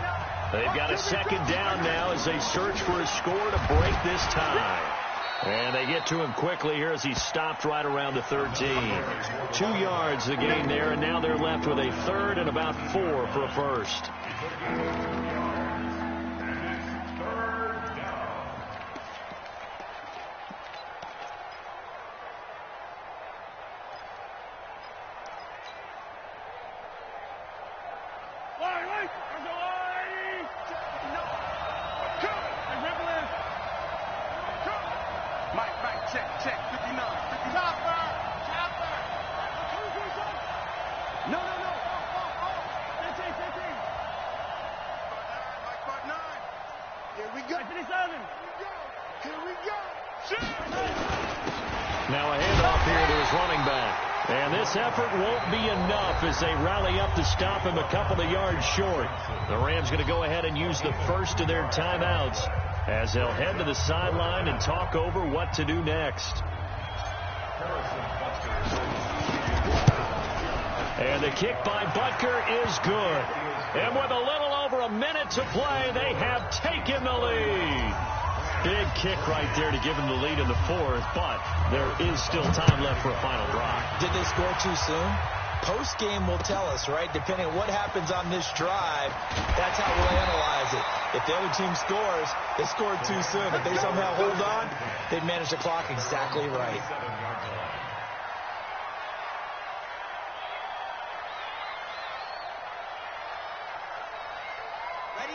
They've got a second down now as they search for a score to break this tie. And they get to him quickly here as he stopped right around the 13. 2 yards the gain there, and now they're left with a third and about 4 for a first. Now a handoff here to his running back. And this effort won't be enough as they rally up to stop him a couple of yards short. The Rams going to go ahead and use the first of their timeouts as they'll head to the sideline and talk over what to do next. And the kick by Butker is good. And with a little over a minute to play, they have taken the lead. Big kick right there to give them the lead in the fourth, but there is still time left for a final drive. Did they score too soon? Post-game will tell us, right? Depending on what happens on this drive, that's how we'll analyze it. If the other team scores, they scored too soon. If they somehow hold on, they'd manage the clock exactly right.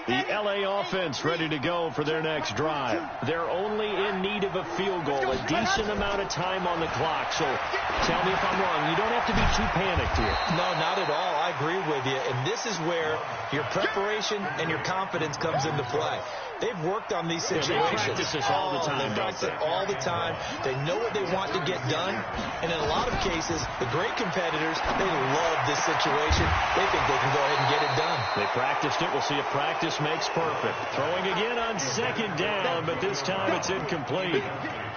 The LA offense ready to go for their next drive. They're only in need of a field goal, a decent amount of time on the clock. So tell me if I'm wrong. You don't have to be too panicked here. No, not at all. I agree with you. And this is where your preparation and your confidence comes into play. They've worked on these situations. They practice this all the time. They practice it all the time. They know what they want to get done. And in a lot of cases, the great competitors, they love this situation. They think they can go ahead and get it done. They practiced it. We'll see if practice makes perfect. Throwing again on second down, but this time it's incomplete.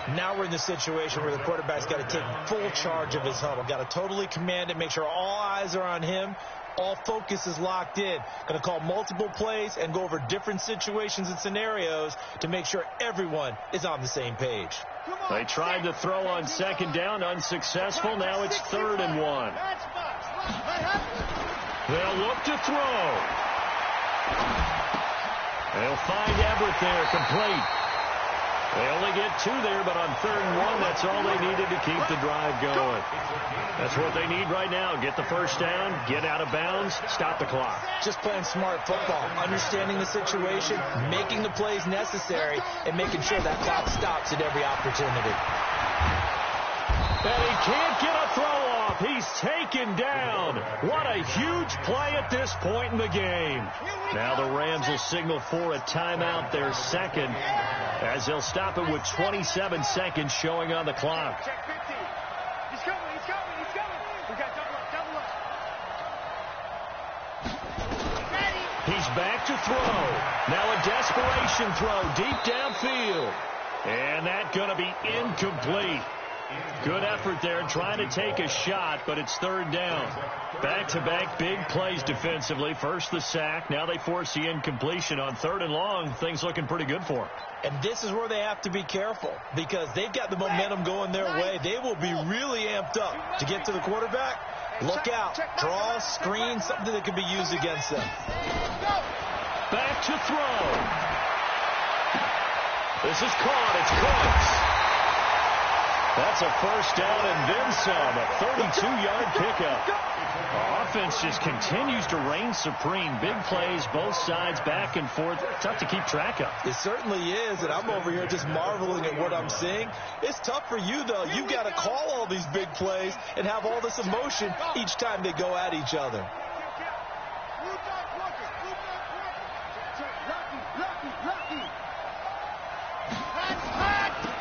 Now we're in the situation where the quarterback's got to take full charge of his huddle. Got to totally command it, make sure all eyes are on him. All focus is locked in. Going to call multiple plays and go over different situations and scenarios to make sure everyone is on the same page. They tried to throw on second down, unsuccessful. Now it's 3rd and 1. They'll look to throw. They'll find Everett there, complete. They only get 2 there, but on 3rd and 1, that's all they needed to keep the drive going. That's what they need right now. Get the first down, get out of bounds, stop the clock. Just playing smart football, understanding the situation, making the plays necessary, and making sure that clock stops at every opportunity. And he can't get a throw off. He's taken down. What a huge play at this point in the game. Now the Rams will signal for a timeout, their second, as they'll stop it with 27 seconds showing on the clock. Check 15. He's coming. We got double up. Ready. He's back to throw. Now a desperation throw deep downfield. And that's going to be incomplete. Good effort there trying to take a shot, but it's third down. Back-to-back big plays defensively. First the sack. Now they force the incompletion on third and long. Things looking pretty good for them. And this is where they have to be careful because they've got the momentum going their way. They will be really amped up to get to the quarterback. Look out. Draw, screen, something that could be used against them. Back to throw. This is caught. It's close. That's a first down and then some. A 32-yard pickup. Offense just continues to reign supreme. Big plays, both sides, back and forth. Tough to keep track of. It certainly is, and I'm over here just marveling at what I'm seeing. It's tough for you, though. You've got to call all these big plays and have all this emotion each time they go at each other.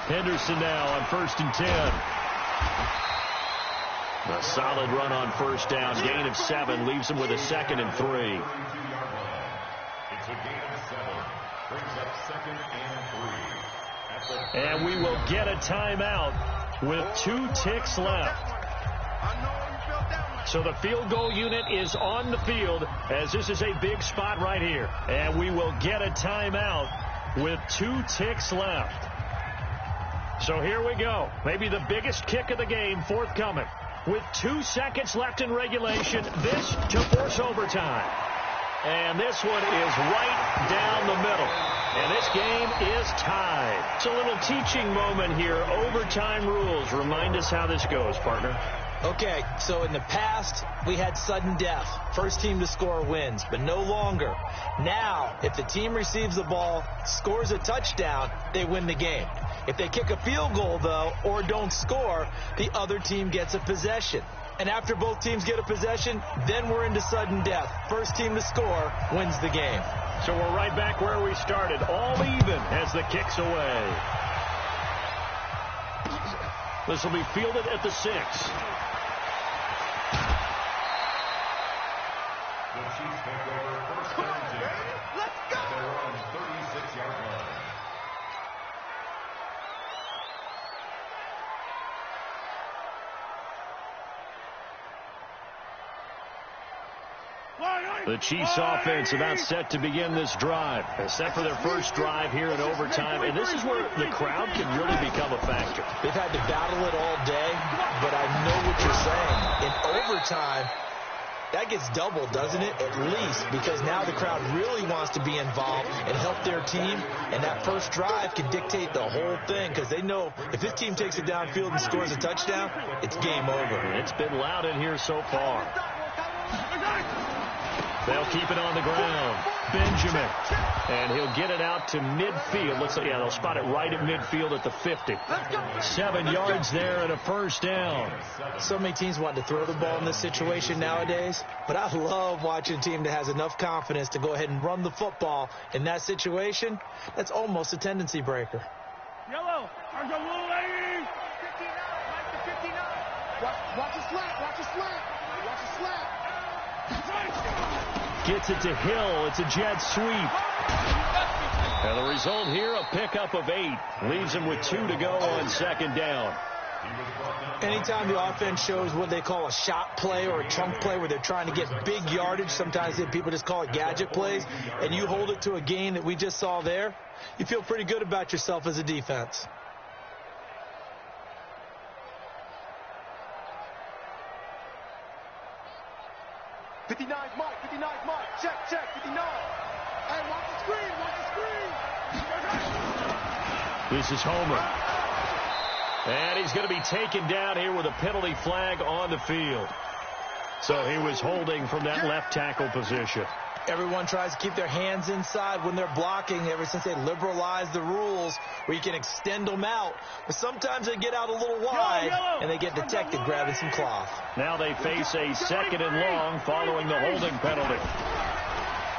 Henderson now on 1st and 10. A solid run on first down. Gain of 7 leaves him with a 2nd and 3. It's a gain of 7. Brings up 2nd and 3. And we will get a timeout with 2 ticks left. So the field goal unit is on the field as this is a big spot right here. And we will get a timeout with 2 ticks left. So here we go. Maybe the biggest kick of the game forthcoming. With 2 seconds left in regulation, this to force overtime. And this one is right down the middle. And this game is tied. It's a little teaching moment here. Overtime rules. Remind us how this goes, partner. Okay, so in the past, we had sudden death. First team to score wins, but no longer. Now, if the team receives the ball, scores a touchdown, they win the game. If they kick a field goal, though, or don't score, the other team gets a possession. And after both teams get a possession, then we're into sudden death. First team to score wins the game. So we're right back where we started, all even as the kick's away. This will be fielded at the 6. The Chiefs take over 1st and 10. Let's go! They're on 36-yard line. The Chiefs offense about set to begin this drive. Set for their first drive here in overtime. And this is where the crowd can really become a factor. They've had to battle it all day, but I know what you're saying. In overtime, that gets doubled, doesn't it? At least, because now the crowd really wants to be involved and help their team. And that first drive can dictate the whole thing because they know if this team takes it downfield and scores a touchdown, it's game over. It's been loud in here so far. They'll keep it on the ground. Benjamin. And he'll get it out to midfield. Looks like, yeah, they'll spot it right at midfield at the 50. 7 yards there and a first down. So many teams want to throw the ball in this situation nowadays, but I love watching a team that has enough confidence to go ahead and run the football in that situation. That's almost a tendency breaker. Yellow, there's a little lady. 59, Mike to 59. Watch the slant, watch the slant. Watch the slant. Gets it to Hill. It's a jet sweep. And the result here, a pickup of 8. Leaves him with 2 to go on 2nd down. Anytime the offense shows what they call a shot play or a chunk play where they're trying to get big yardage, sometimes people just call it gadget plays, and you hold it to a gain that we just saw there, you feel pretty good about yourself as a defense. Check, 59. Hey, watch the screen. This is Homer. And he's going to be taken down here with a penalty flag on the field. So he was holding from that left tackle position. Everyone tries to keep their hands inside when they're blocking ever since they liberalized the rules where you can extend them out. But sometimes they get out a little wide and they get detected grabbing some cloth. Now they face a 2nd and long following the holding penalty.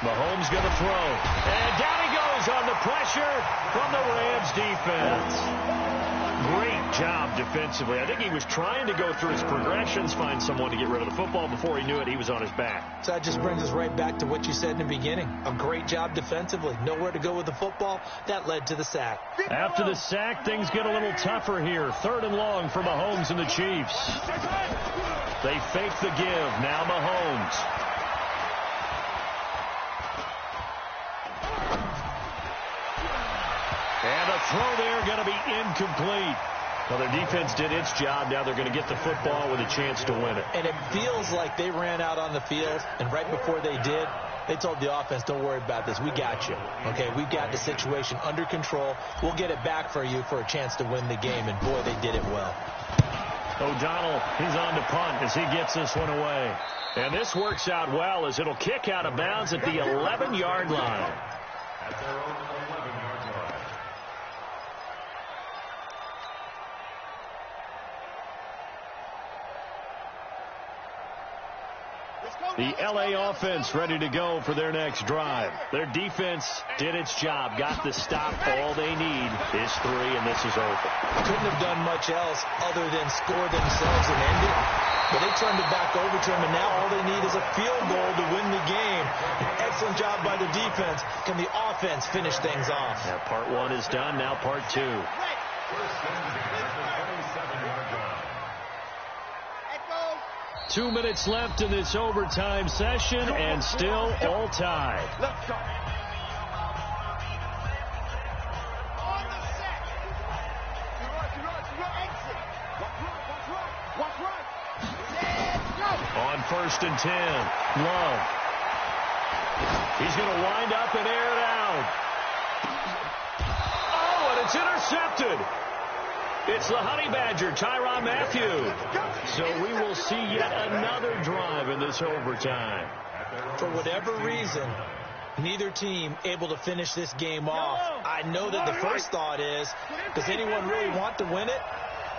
Mahomes going to throw. And down he goes on the pressure from the Rams defense. great job defensively. I think he was trying to go through his progressions, find someone to get rid of the football. Before he knew it, he was on his back. So that just brings us right back to what you said in the beginning. A great job defensively. Nowhere to go with the football. That led to the sack. After the sack, things get a little tougher here. 3rd and long for Mahomes and the Chiefs. They fake the give. Now Mahomes. And a throw there going to be incomplete. Well, their defense did its job. Now they're going to get the football with a chance to win it. And it feels like they ran out on the field, and right before they did, they told the offense, don't worry about this. We got you. Okay, we've got the situation under control. We'll get it back for you for a chance to win the game. And, boy, they did it well. O'Donnell, he's on to punt as he gets this one away. And this works out well as it'll kick out of bounds at the 11-yard line. At their own 11-yard line. The L.A. offense ready to go for their next drive. Their defense did its job, got the stop. All they need is 3, and this is over. Couldn't have done much else other than score themselves and end it. But they turned it back over to them, and now all they need is a field goal to win the game. An excellent job by the defense. Can the offense finish things off? Yeah, part 1 is done. Now part 2. First down at the 27-yard line. 2 minutes left in this overtime session, and still all tied. Let's go. On 1st and 10, Love. He's going to wind up and air it out. Oh, and it's intercepted. It's the Honey Badger, Tyrann Mathieu. So we will see yet another drive in this overtime. For whatever reason, neither team able to finish this game off. I know that the first thought is, does anyone really want to win it?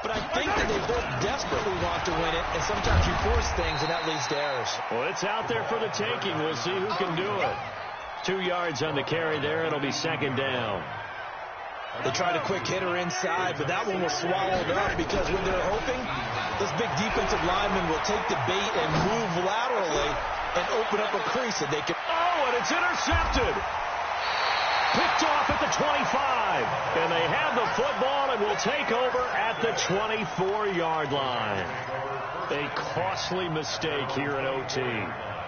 But I think that they both desperately want to win it, and sometimes you force things, and that leads to errors. Well, it's out there for the taking. We'll see who can do it. 2 yards on the carry there. It'll be 2nd down. They tried a quick hitter inside, but that one was swallowed up because when they're hoping, this big defensive lineman will take the bait and move laterally and open up a crease that they can. Oh, and it's intercepted. Picked off at the 25. And they have the football and will take over at the 24-yard line. A costly mistake here in OT.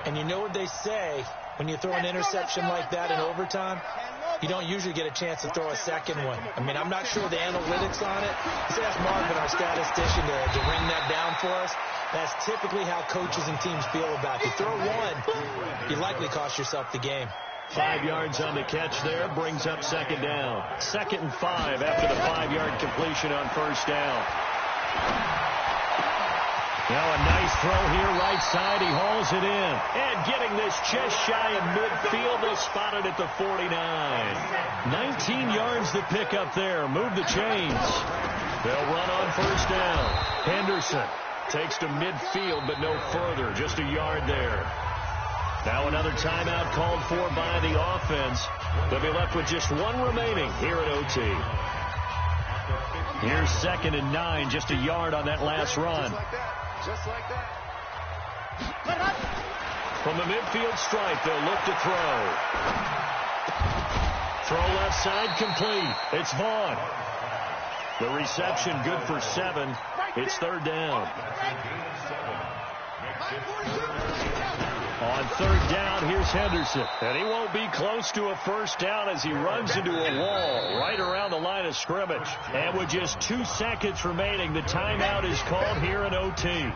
And you know what they say, when you throw an interception like that in overtime, you don't usually get a chance to throw a second one. I mean, I'm not sure the analytics on it. Let's ask Marvin, our statistician, to ring that down for us. That's typically how coaches and teams feel about it. You throw one, you likely cost yourself the game. 5 yards on the catch there, brings up 2nd down. 2nd and 5 after the 5-yard completion on 1st down. Now a nice throw here, right side. He hauls it in. And getting this just shy of midfield. They spotted at the 49. 19 yards to pick up there. Move the chains. They'll run on 1st down. Henderson takes to midfield, but no further. Just a yard there. Now another timeout called for by the offense. They'll be left with just 1 remaining here at OT. Here's 2nd and 9. Just a yard on that last run. Just like that. From the midfield stripe, they'll look to throw. Throw left side complete. It's Vaughn. The reception good for 7. It's 3rd down. On 3rd down, here's Henderson. And he won't be close to a 1st down as he runs into a wall right around the line of scrimmage. And with just 2 seconds remaining, the timeout is called here in OT.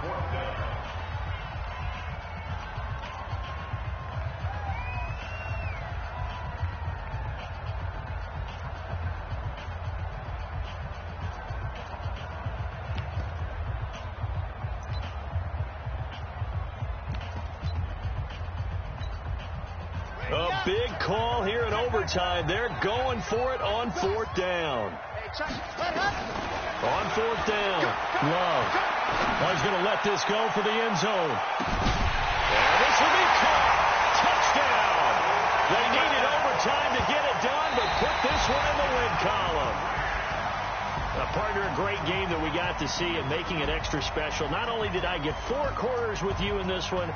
A big call here in overtime. They're going for it on 4th down. On 4th down, Love. Love's going to let this go for the end zone. And this will be caught. Touchdown. They needed overtime to get it done, but put this one in the win column. Partner, a great game that we got to see and making it extra special. Not only did I get 4 quarters with you in this one,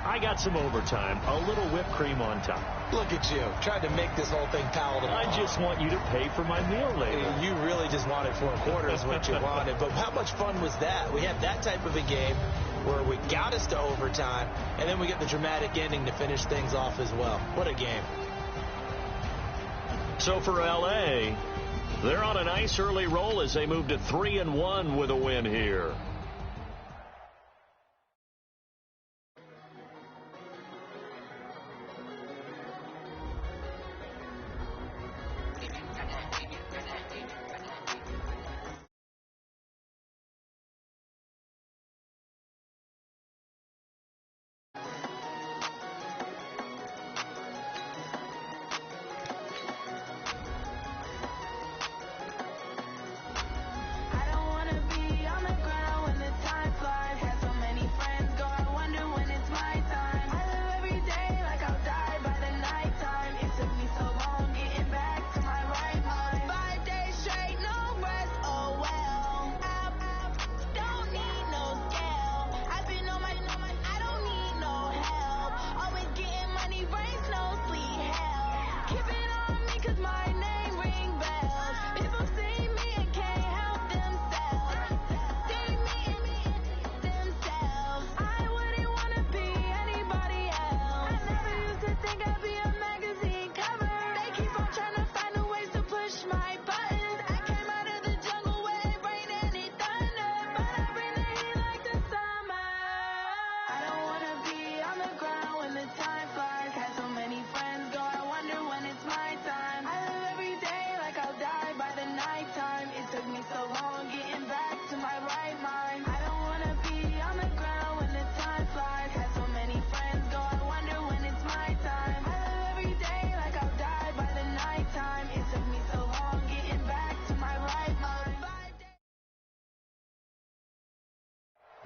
I got some overtime, a little whipped cream on top. Look at you, trying to make this whole thing palatable. I just want you to pay for my meal later. You really just wanted 4 quarters, what you wanted. But how much fun was that? We had that type of a game where we got us to overtime, and then we get the dramatic ending to finish things off as well. What a game. So for L.A., they're on a nice early roll as they move to 3-1 with a win here.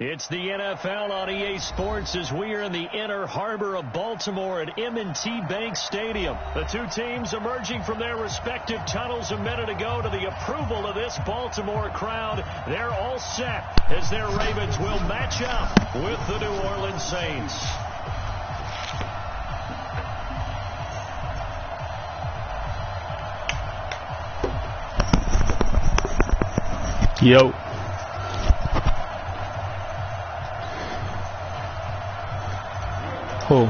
It's the NFL on EA Sports as we are in the inner harbor of Baltimore at M&T Bank Stadium. The two teams emerging from their respective tunnels a minute ago to the approval of this Baltimore crowd. They're all set as their Ravens will match up with the New Orleans Saints. Yo. Oh,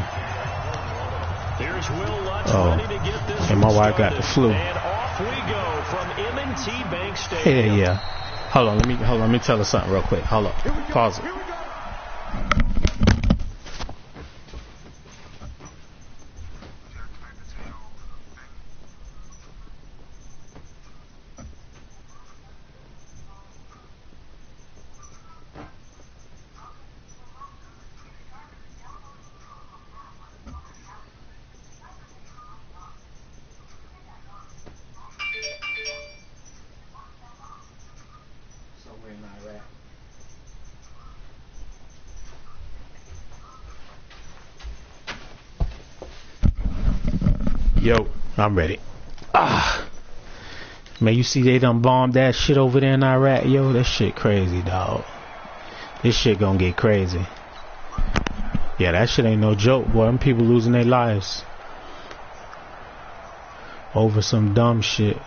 and my wife got the flu. And off we go from M&T Bank Stadium. Hell yeah. Hold on, let me tell her something real quick. Hold up. Pause it. Yo, I'm ready. Man, you see they done bombed that shit over there in Iraq? Yo, that shit crazy, dog. This shit gonna get crazy. Yeah, that shit ain't no joke, boy. Them people losing their lives over some dumb shit.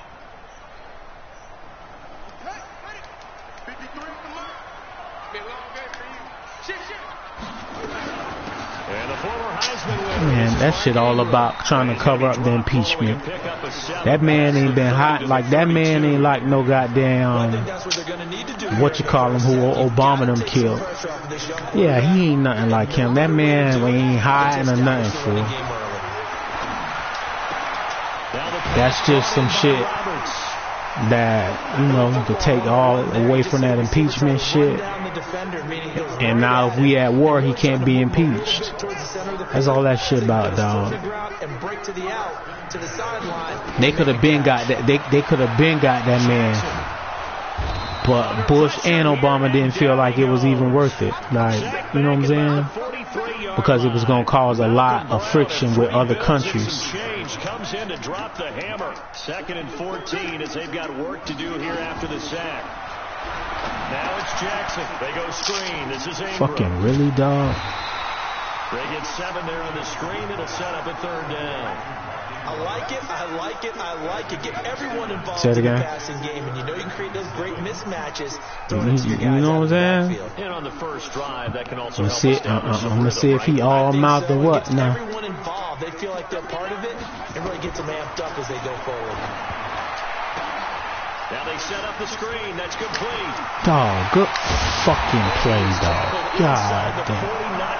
Man, that shit all about trying to cover up the impeachment. That man ain't been hot. Like, that man ain't like no goddamn, what you call him, who Obama them killed. Yeah, he ain't nothing like him. That man ain't hiding or nothing, fool. That's just some shit that, you know, to take all away from that impeachment shit. And now if we at war, he can't be impeached. That's all that shit about, dog. They could have been got that. They could have been got that man. But Bush and Obama didn't feel like it was even worth it. Like, you know what I'm saying? because it was going to cause a lot of friction with other countries. Change comes in to drop the hammer. 2nd and 14 as they've got work to do here after the sack. Now it's Jackson. They go screen. This is Ingram. Fucking really, dog? They get 7 there on the screen. It'll set up a 3rd down. I like it. I like it. I like it. Get everyone involved in the passing game, and you know you can create those great mismatches. You know what I'm saying? And on the first drive, that can also I'm gonna see if he all mouth or what now. Everyone involved, they feel like they're part of it. It really gets them amped up as they go forward. Now they set up the screen. That's complete. Dog, good fucking play, dog. God damn.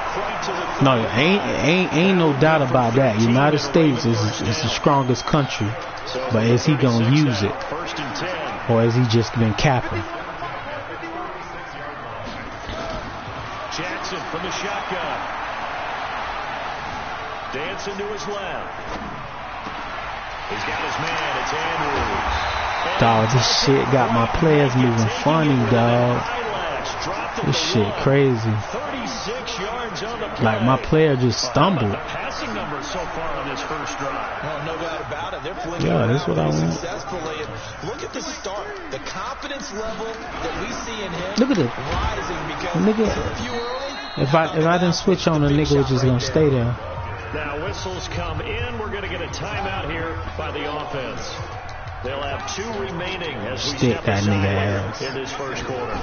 No, ain't no doubt about that. United States is the strongest country, but is he gonna use it, or has he just been capping? Jackson from the shotgun, dancing to his left. He's got his man. It's Andrews. Dog, this shit got my players moving funny, dog. This shit crazy. 36 yards on the play. Like my player just stumbled. Passing numbers so far on this first drive. Well, no doubt about it. They're flicking that's what I want. Successfully. And look at the start. The confidence level that we see in him. Look at it. Rising because nigga, if I didn't switch on, the nigga was just gonna stay there. Now whistles come in. We're gonna get a timeout here by the offense. They'll have 2 remaining as we step aside in this first quarter.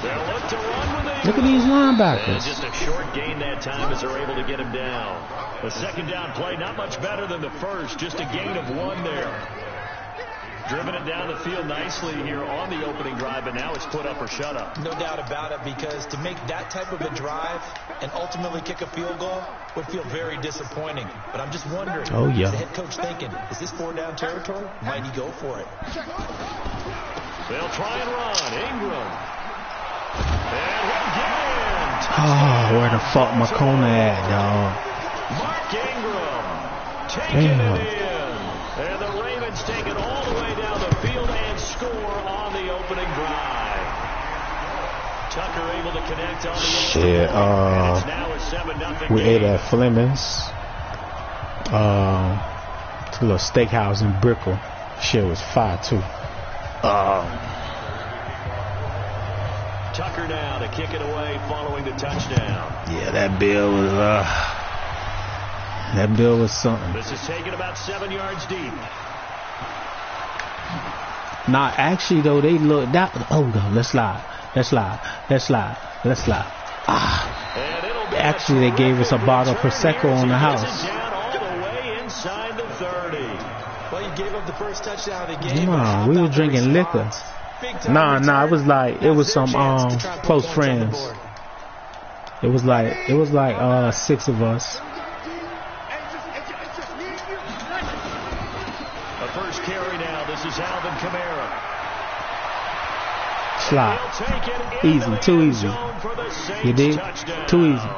They'll look to run with it. Look at these linebackers. Just a short gain that time as they're able to get him down. The 2nd down play, not much better than the first. Just a gain of 1 there. Driven it down the field nicely here on the opening drive, and now it's put up or shut up. No doubt about it, because to make that type of a drive and ultimately kick a field goal would feel very disappointing. But I'm just wondering, is the head coach thinking, is this 4-down territory? Might he go for it? They'll try and run. Ingram. And he'll get in. Oh, where the fuck McCoy at, dog? Mark Ingram taking it in. And the Ravens take it all the way down the field and score on the opening drive. Tucker able to connect on the shit. It's now a 7-0 we ate at Fleming's. It's a little steakhouse in Brickell. Shit was fire too. Tucker now to kick it away following the touchdown. Yeah, that bill was something. This is taken about 7 yards deep. Nah, actually though, they look that. Oh no, let's slide. Actually, they gave us a bottle of Prosecco on the house. Down all the way inside the 30. Well, you gave up the first touchdown of the game. No, we were drinking liquor. Nah, it was some close friends. It was like 6 of us. A first carry now. This is Alvin Kamara. Slide. Easy, too easy. You did? Too easy.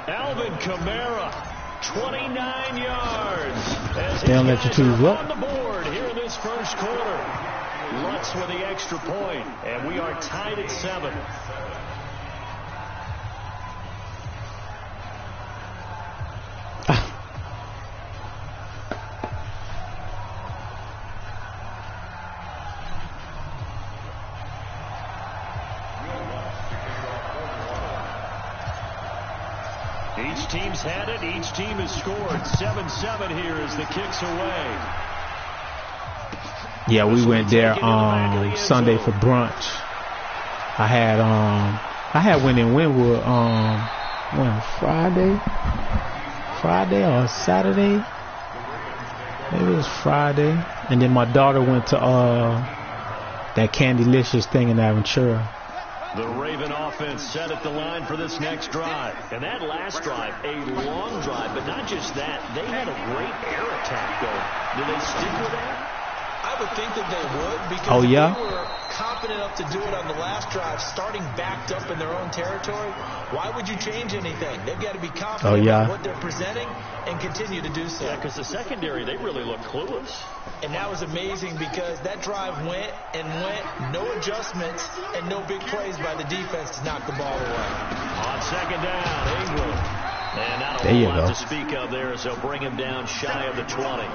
Alvin Kamara, 29 yards. They don't let you choose what? On the board here in this first quarter. Lutz with the extra point, and we are tied at 7. Each team's had it. Each team has scored. 7-7 here as the kicks away. Yeah, we went there Sunday for brunch. I had went in Wynwood Friday or Saturday. Maybe it was Friday. And then my daughter went to that Candylicious thing in Aventura. The Raven offense set at the line for this next drive. And that last drive, a long drive, but not just that. They had a great air attack going. Do they stick with that? I would think that they would, because oh, yeah? they were confident enough to do it on the last drive, starting backed up in their own territory. Why would you change anything? They've got to be confident in what they're presenting and continue to do so. Yeah, because the secondary, they really look clueless. And that was amazing because that drive went and went, no adjustments and no big plays by the defense to knock the ball away. On second down, Ingram. And not there a you lot go. to speak of there, so bring him down shy of the 20.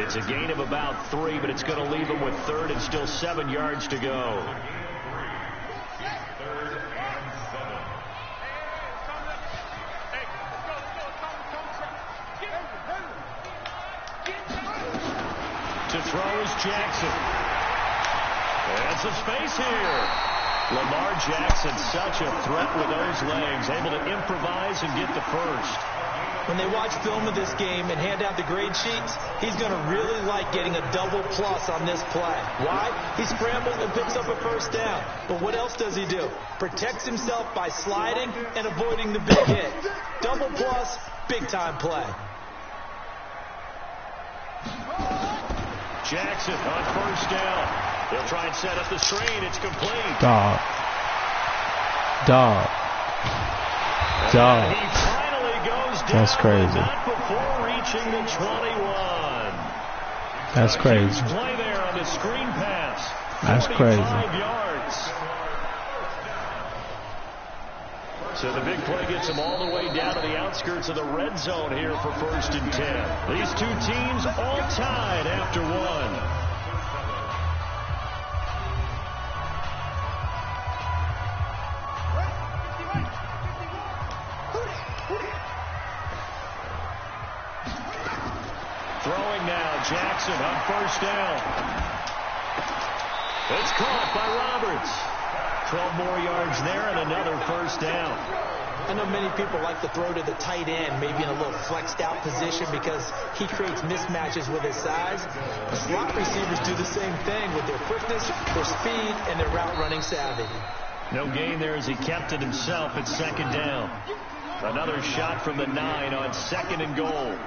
It's a gain of about 3, but it's going to leave him with 3rd and still 7 yards to go. To throw is Jackson. And some space here. Lamar Jackson, such a threat with those legs, able to improvise and get the first. When they watch film of this game and hand out the grade sheets, he's going to really like getting a double plus on this play. Why? He scrambles and picks up a first down. But what else does he do? Protects himself by sliding and avoiding the big hit. Double plus, big time play. Jackson on first down. They'll try and set up the screen. It's complete. Dog. He finally goes down. That's crazy. Not before reaching the 21. That's crazy. Play there on the screen pass. That's crazy. 45 yards. So the big play gets them all the way down to the outskirts of the red zone here for 1st and 10. These two teams all tied after 1. Throwing now, Jackson on first down. It's caught by Roberts. 12 more yards there and another first down. I know many people like to throw to the tight end, maybe in a little flexed out position because he creates mismatches with his size. The slot receivers do the same thing with their quickness, their speed, and their route running savvy. No gain there as he kept it himself at 2nd down. Another shot from the 9 on 2nd and goal.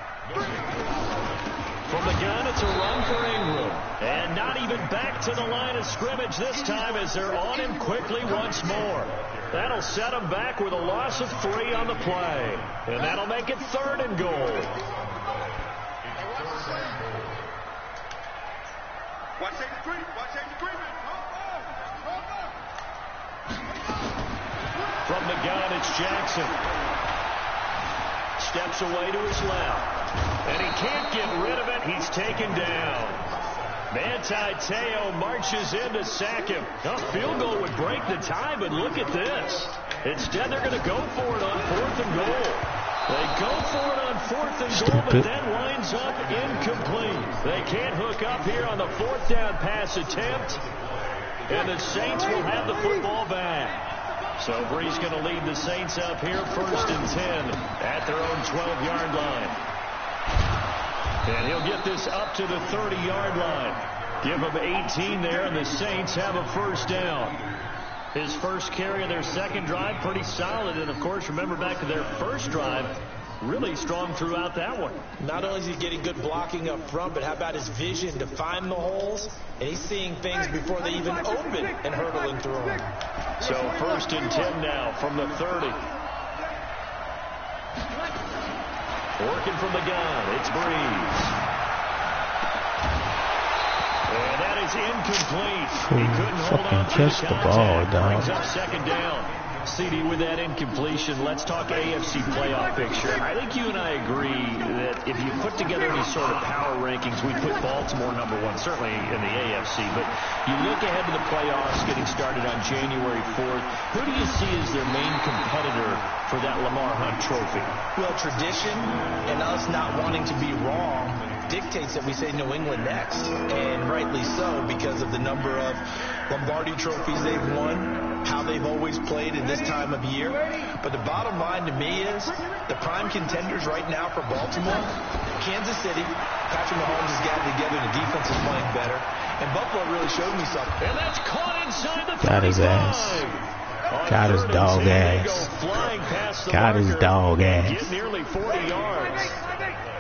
From the gun, it's a run for Ingram. And not even back to the line of scrimmage this time as they're on him quickly once more. That'll set him back with a loss of 3 on the play. And that'll make it 3rd and goal. From the gun, it's Jackson. Steps away to his left. And he can't get rid of it. He's taken down. Manti Te'o marches in to sack him. A field goal would break the tie, but look at this. Instead, they're going to go for it on 4th and goal. They go for it on 4th and goal, but then winds up incomplete. They can't hook up here on the 4th down pass attempt. And the Saints will have the football back. So Bree's going to lead the Saints up here 1st and 10 at their own 12-yard line. And he'll get this up to the 30-yard line. Give them 18 there, and the Saints have a first down. His first carry of their second drive, pretty solid. And, of course, remember back to their first drive, really strong throughout that one. Not only is he getting good blocking up front, but how about his vision to find the holes? And he's seeing things before they even open and hurdling through them. So 1st and 10 now from the 30. Working from the gun, it's Breeze. And that is incomplete. He couldn't hold on to catch the ball, dog. Brings up 2nd down. CD, with that incompletion, let's talk AFC playoff picture. I think you and I agree that if you put together any sort of power rankings, we put Baltimore number 1, certainly in the AFC. But you look ahead to the playoffs getting started on January 4th. Who do you see as their main competitor for that Lamar Hunt trophy? Well, tradition and us not wanting to be wrong dictates that we say New England next. And rightly so, because of the number of Lombardi trophies they've won, how they've always played in this time of year. But the bottom line to me is the prime contenders right now for Baltimore, Kansas City. Patrick Mahomes has gotten together. The defense is playing better. And Buffalo really showed me something. And that's caught inside the 35. Got his ass. Got his dog ass. Got his dog ass. Get nearly 40 yards.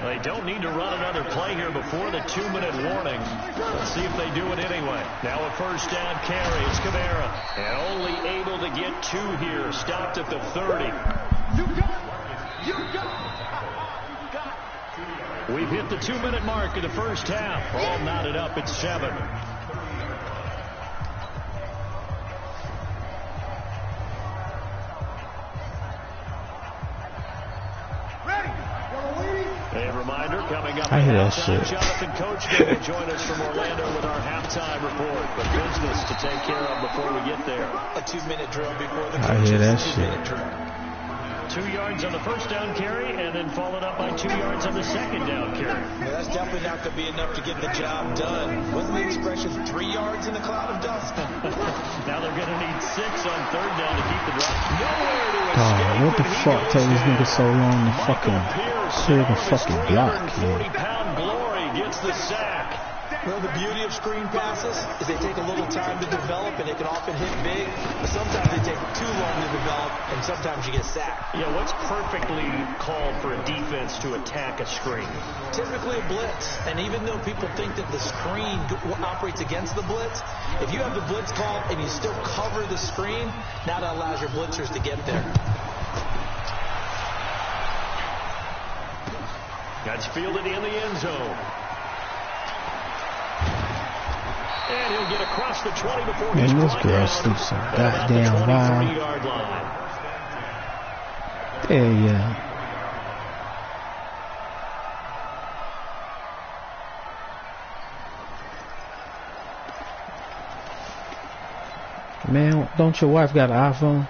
They don't need to run another play here before the 2-minute warning. Let's see if they do it anyway. Now a first down carry. It's Kamara. And only able to get 2 here. Stopped at the 30. We've hit the 2-minute mark of the first half. All knotted up at 7. A reminder coming up. I hear that shit. Jonathan Coachman will join us from Orlando with our halftime report. But business to take care of before we get there. A 2-minute drill before the I hear that shit. 2 yards on the first down carry, and then followed up by 2 yards on the second down carry. Yeah, that's definitely not going to be enough to get the job done. Wasn't the expression 3 yards in a cloud of dust? Now they're going to need 6 on third down to keep the drive. Nowhere to escape. Oh, what the fuck take this nigga so long to fucking clear the fucking block, man? 40-pound Glory gets the sack. Well, the beauty of screen passes is they take a little time to develop, and they can often hit big. But sometimes they take too long to develop, and sometimes you get sacked. Yeah, what's perfectly called for a defense to attack a screen? Typically a blitz. And even though people think that the screen operates against the blitz, if you have the blitz called and you still cover the screen, now that allows your blitzers to get there. That's fielded in the end zone. And he'll get across the 20 before he's Man, this girl sleeps so goddamn wild. There, yeah. Man, don't your wife got an iPhone?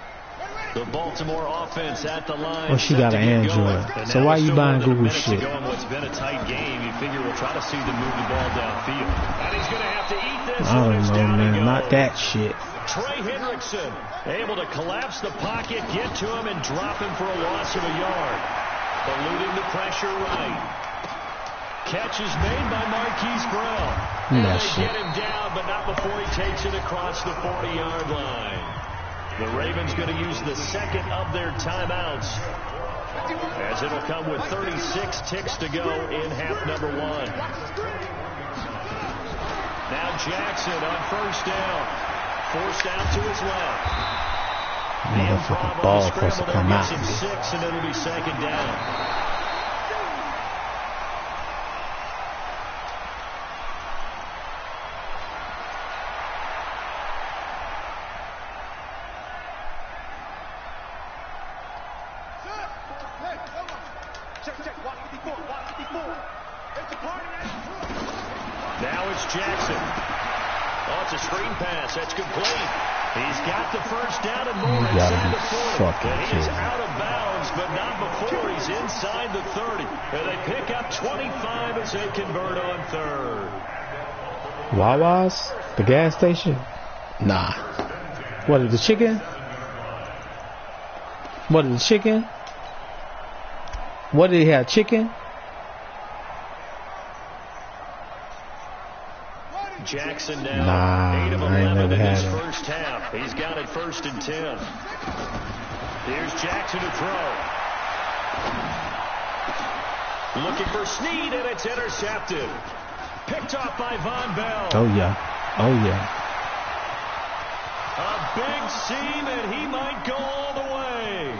The Baltimore offense at the line. Oh, she got an Android. So why you buying Google shit? What's been a tight game, you figure we'll try to see them move the ball downfield. And he's going to have to eat this. I don't know, man. Not that shit. Trey Hendrickson able to collapse the pocket, get to him, and drop him for a loss of a yard. Eluding the pressure right. Catch is made by Marquise Brown. And they get him down, but not before he takes it across the 40-yard line. The Ravens going to use the second of their timeouts, as it'll come with 36 ticks to go in half number 1. Now Jackson on first down. Forced out to his left. Motherfucking ball supposed to come out. 6, and it'll be second down. Now it's Jackson. Oh, it's a screen pass. That's complete. He's got the first down and more inside the 40. And he is out of bounds, but not before he's inside the 30. And they pick up 25 as they convert on third. Wawa's? The gas station? Nah. What is the chicken? What is the chicken? What did he have? Chicken? Jackson now 8 of 11 in his first half. He's got it 1st and 10. Here's Jackson to throw. Looking for Snead, and it's intercepted. Picked off by Von Bell. Oh, yeah. Oh, yeah. A big seam, and he might go all the way.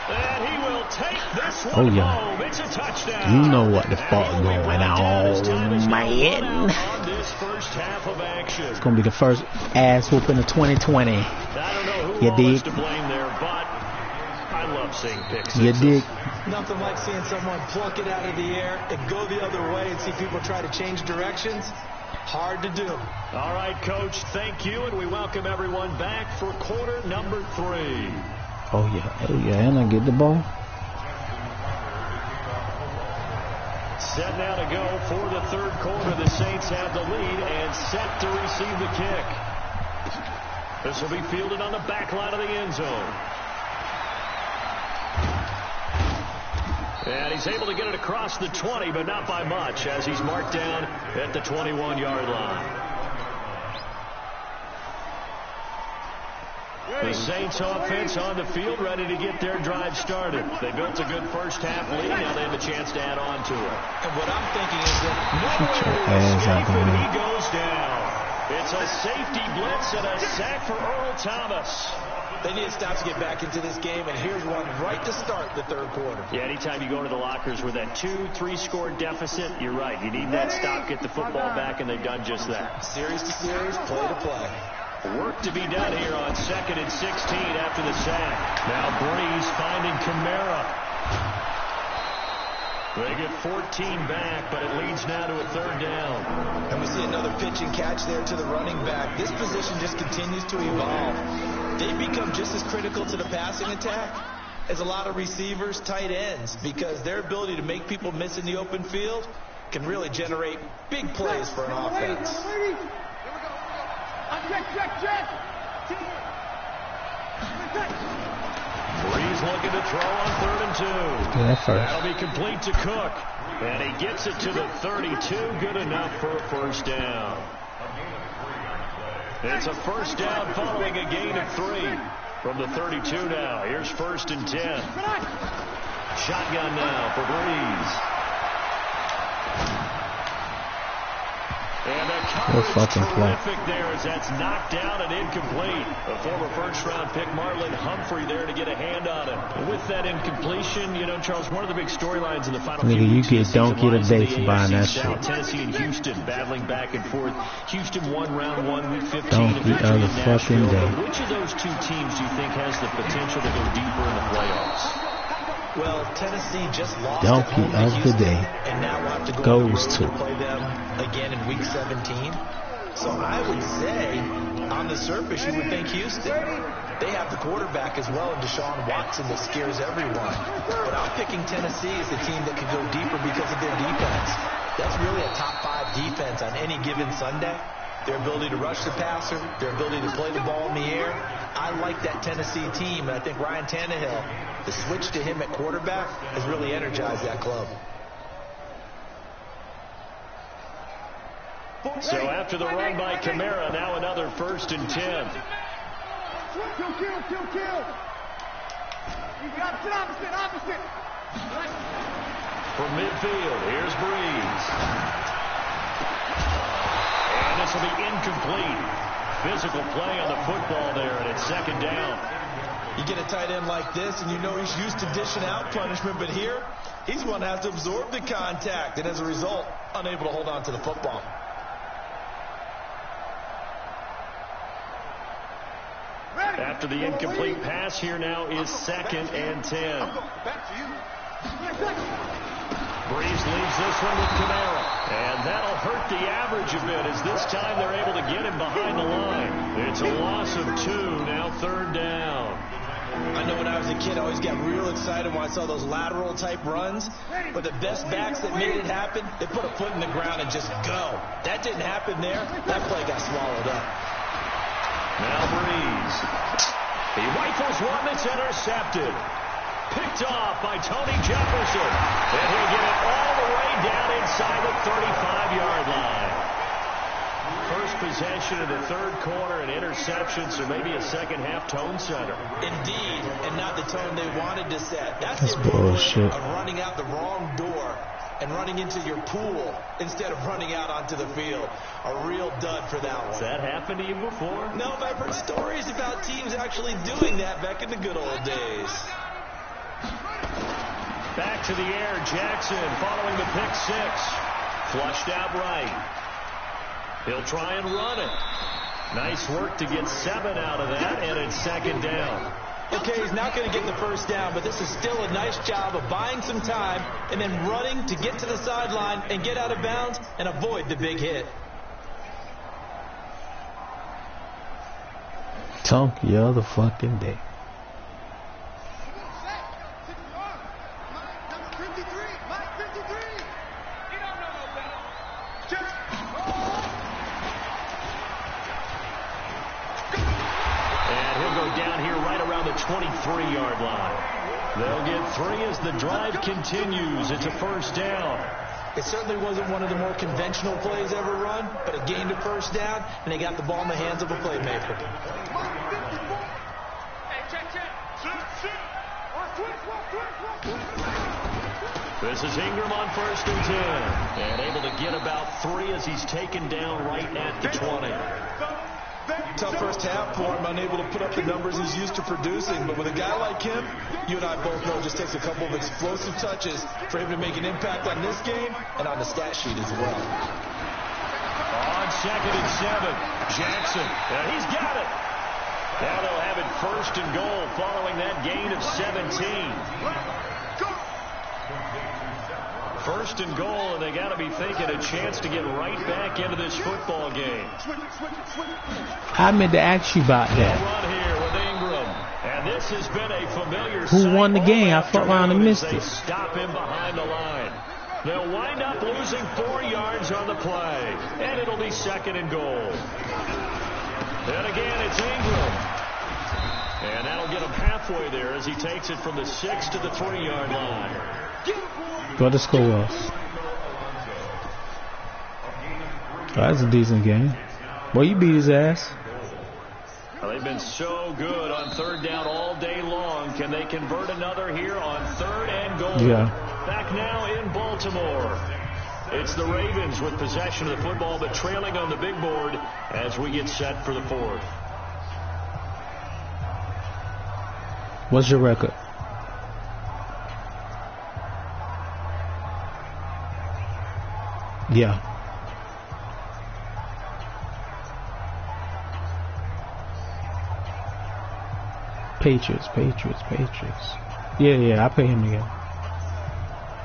And he will take this one home. It's a touchdown. You know what the fuck going on, man. First half of action. It's gonna be the first ass whooping of 2020. I don't know who you dig? to blame there, but I love seeing picks. You dig? Nothing like seeing someone pluck it out of the air and go the other way and see people try to change directions. Hard to do. All right, Coach, thank you, and we welcome everyone back for quarter number 3. Oh yeah, and I get the ball. Set now to go for the third quarter. The Saints have the lead and set to receive the kick. This will be fielded on the back line of the end zone. And he's able to get it across the 20, but not by much, as he's marked down at the 21-yard line. The Saints offense on the field, ready to get their drive started. They built a good first half lead. Now they have a chance to add on to it. And what I'm thinking is that he goes down. It's a safety blitz and a sack for Earl Thomas. They need to stop to get back into this game, and here's one right to start the third quarter. Yeah, anytime you go to the lockers with that 2-3 score deficit, you're right. You need that stop, get the football back, and they've done just that. Series to series, play to play. Work to be done here on 2nd and 16 after the sack. Now Breeze finding Kamara. They get 14 back, but it leads now to a third down. And we see another pitch and catch there to the running back. This position just continues to evolve. They've become just as critical to the passing attack as a lot of receivers, tight ends, because their ability to make people miss in the open field can really generate big plays for an offense. Breeze looking to throw on 3rd and 2. That'll be complete to Cook. And he gets it to the 32. Good enough for a first down. It's a first down following a gain of 3 from the 32 now. Here's 1st and 10. Shotgun now for Breeze. And a coverage terrific there as that's knocked down and incomplete. A former first-round pick, Marlon Humphrey, there to get a hand on it. With that incompletion, you know, Charles, one of the big storylines in the final few weeks don't get a day for buying that shit. Tennessee and Houston battling back and forth. Houston won round 1, week 15. Don't get the fucking day. Which of those two teams do you think has the potential to go deeper in the playoffs? Well, Tennessee just lost Donkey of the day and now we'll have to goes to play them again in week 17. So I would say, on the surface, you would think Houston. They have the quarterback as well, and Deshaun Watson that scares everyone. But I'm picking Tennessee as the team that can go deeper because of their defense. That's really a top 5 defense on any given Sunday. Their ability to rush the passer, their ability to play the ball in the air. I like that Tennessee team, and I think Ryan Tannehill, the switch to him at quarterback, has really energized that club. So after the run by Kamara, now another 1st and 10. Opposite. From midfield, here's Breeze. And this will be incomplete. Physical play on the football there, and it's 2nd down. You get a tight end like this, and you know he's used to dishing out punishment, but here, he's going to have to absorb the contact, and as a result, unable to hold on to the football. After the incomplete pass, here now is 2nd and 10. Breeze leaves this one with Kamara. And that'll hurt the average a bit as this time they're able to get him behind the line. It's a loss of 2, now 3rd down. I know when I was a kid, I always got real excited when I saw those lateral type runs. But the best backs that made it happen, they put a foot in the ground and just go. That didn't happen there. That play got swallowed up. Now Breeze. He rifles one that's intercepted. Picked off by Tony Jefferson. And he'll get it all the way down inside the 35-yard line. First possession of the 3rd quarter, an interception, so maybe a second-half tone setter. Indeed, and not the tone they wanted to set. That's the bullshit of running out the wrong door and running into your pool instead of running out onto the field. A real dud for that one. Has that happened to you before? No, but I've heard stories about teams actually doing that back in the good old days. Back to the air, Jackson following the pick 6. Flushed out right. He'll try and run it. Nice work to get 7 out of that, and it's 2nd down. Okay, he's not going to get the first down, but this is still a nice job of buying some time and then running to get to the sideline and get out of bounds and avoid the big hit. Donkey of the fucking day. And he'll go down here right around the 23-yard line. They'll get 3 as the drive continues. It's a first down. It certainly wasn't one of the more conventional plays ever run, but it gained a first down, and they got the ball in the hands of a playmaker. This is Ingram on 1st and 10. And able to get about 3 as he's taken down right at the 20. Tough first half for him, unable to put up the numbers he's used to producing. But with a guy like him, you and I both know it just takes a couple of explosive touches for him to make an impact on this game and on the stat sheet as well. On 2nd and 7, Jackson. He's got it. Now they'll have it 1st and goal following that gain of 17. 1st and goal, and they got to be thinking a chance to get right back into this football game. I meant to ask you about that. Run here with Ingram, and this has been a familiar. Who won the game? I fucked around and missed it. Stop him behind the line. They'll wind up losing 4 yards on the play, and it'll be 2nd and goal. And again, it's Ingram. And that'll get him halfway there as he takes it from the 6 to the 3-yard line. What the score was? That's a decent game. Well, you beat his ass. Well, they've been so good on 3rd down all day long. Can they convert another here on 3rd and goal? Yeah. Back now in Baltimore. It's the Ravens with possession of the football, but trailing on the big board as we get set for the 4th. What's your record? Yeah. Patriots. Yeah, I play him again.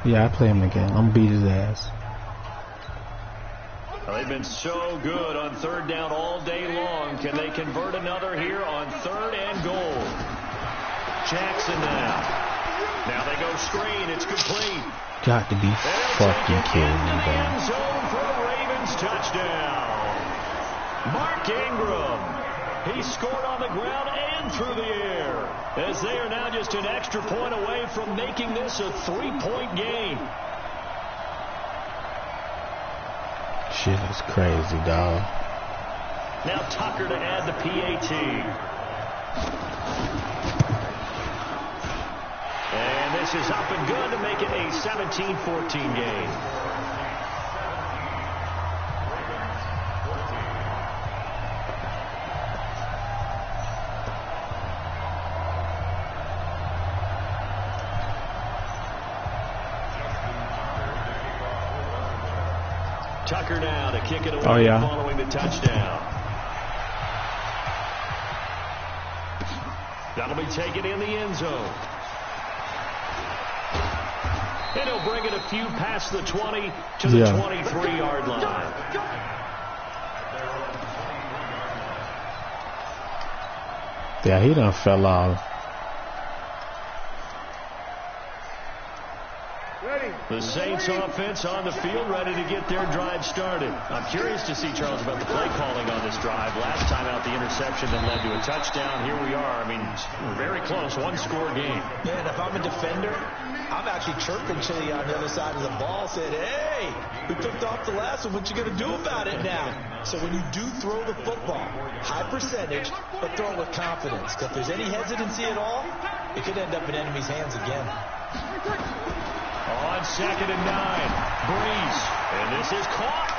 Yeah, I play him again. I'm gonna beat his ass. Well, they've been so good on 3rd down all day long. Can they convert another here on 3rd and goal? Jackson now. Now they go screen. It's complete. Got to be fucking kidding me, bro. End zone for the Ravens touchdown. Mark Ingram. He scored on the ground and through the air, as they are now just an extra point away from making this a 3-point game. Shit is crazy, dog. Now Tucker to add the PAT. And this is up and good to make it a 17-14 game. Tucker now to kick it away following the touchdown. That'll be taken in the end zone. And he'll bring it a few past the 20 to the 23-yard line. Yeah, he done fell off. The Saints offense on the field, ready to get their drive started. I'm curious to see, Charles, about the play calling on this drive. Last time out, the interception that led to a touchdown. Here we are. I mean, we're very close. One-score game. Yeah, and if I'm a defender, I'm actually chirping Chili on the other side of the ball, said, hey, we picked off the last one. What you going to do about it now? So when you do throw the football, high percentage, but throw it with confidence. Because if there's any hesitancy at all, it could end up in enemy's hands again. On 2nd and 9, Breeze, and this is caught.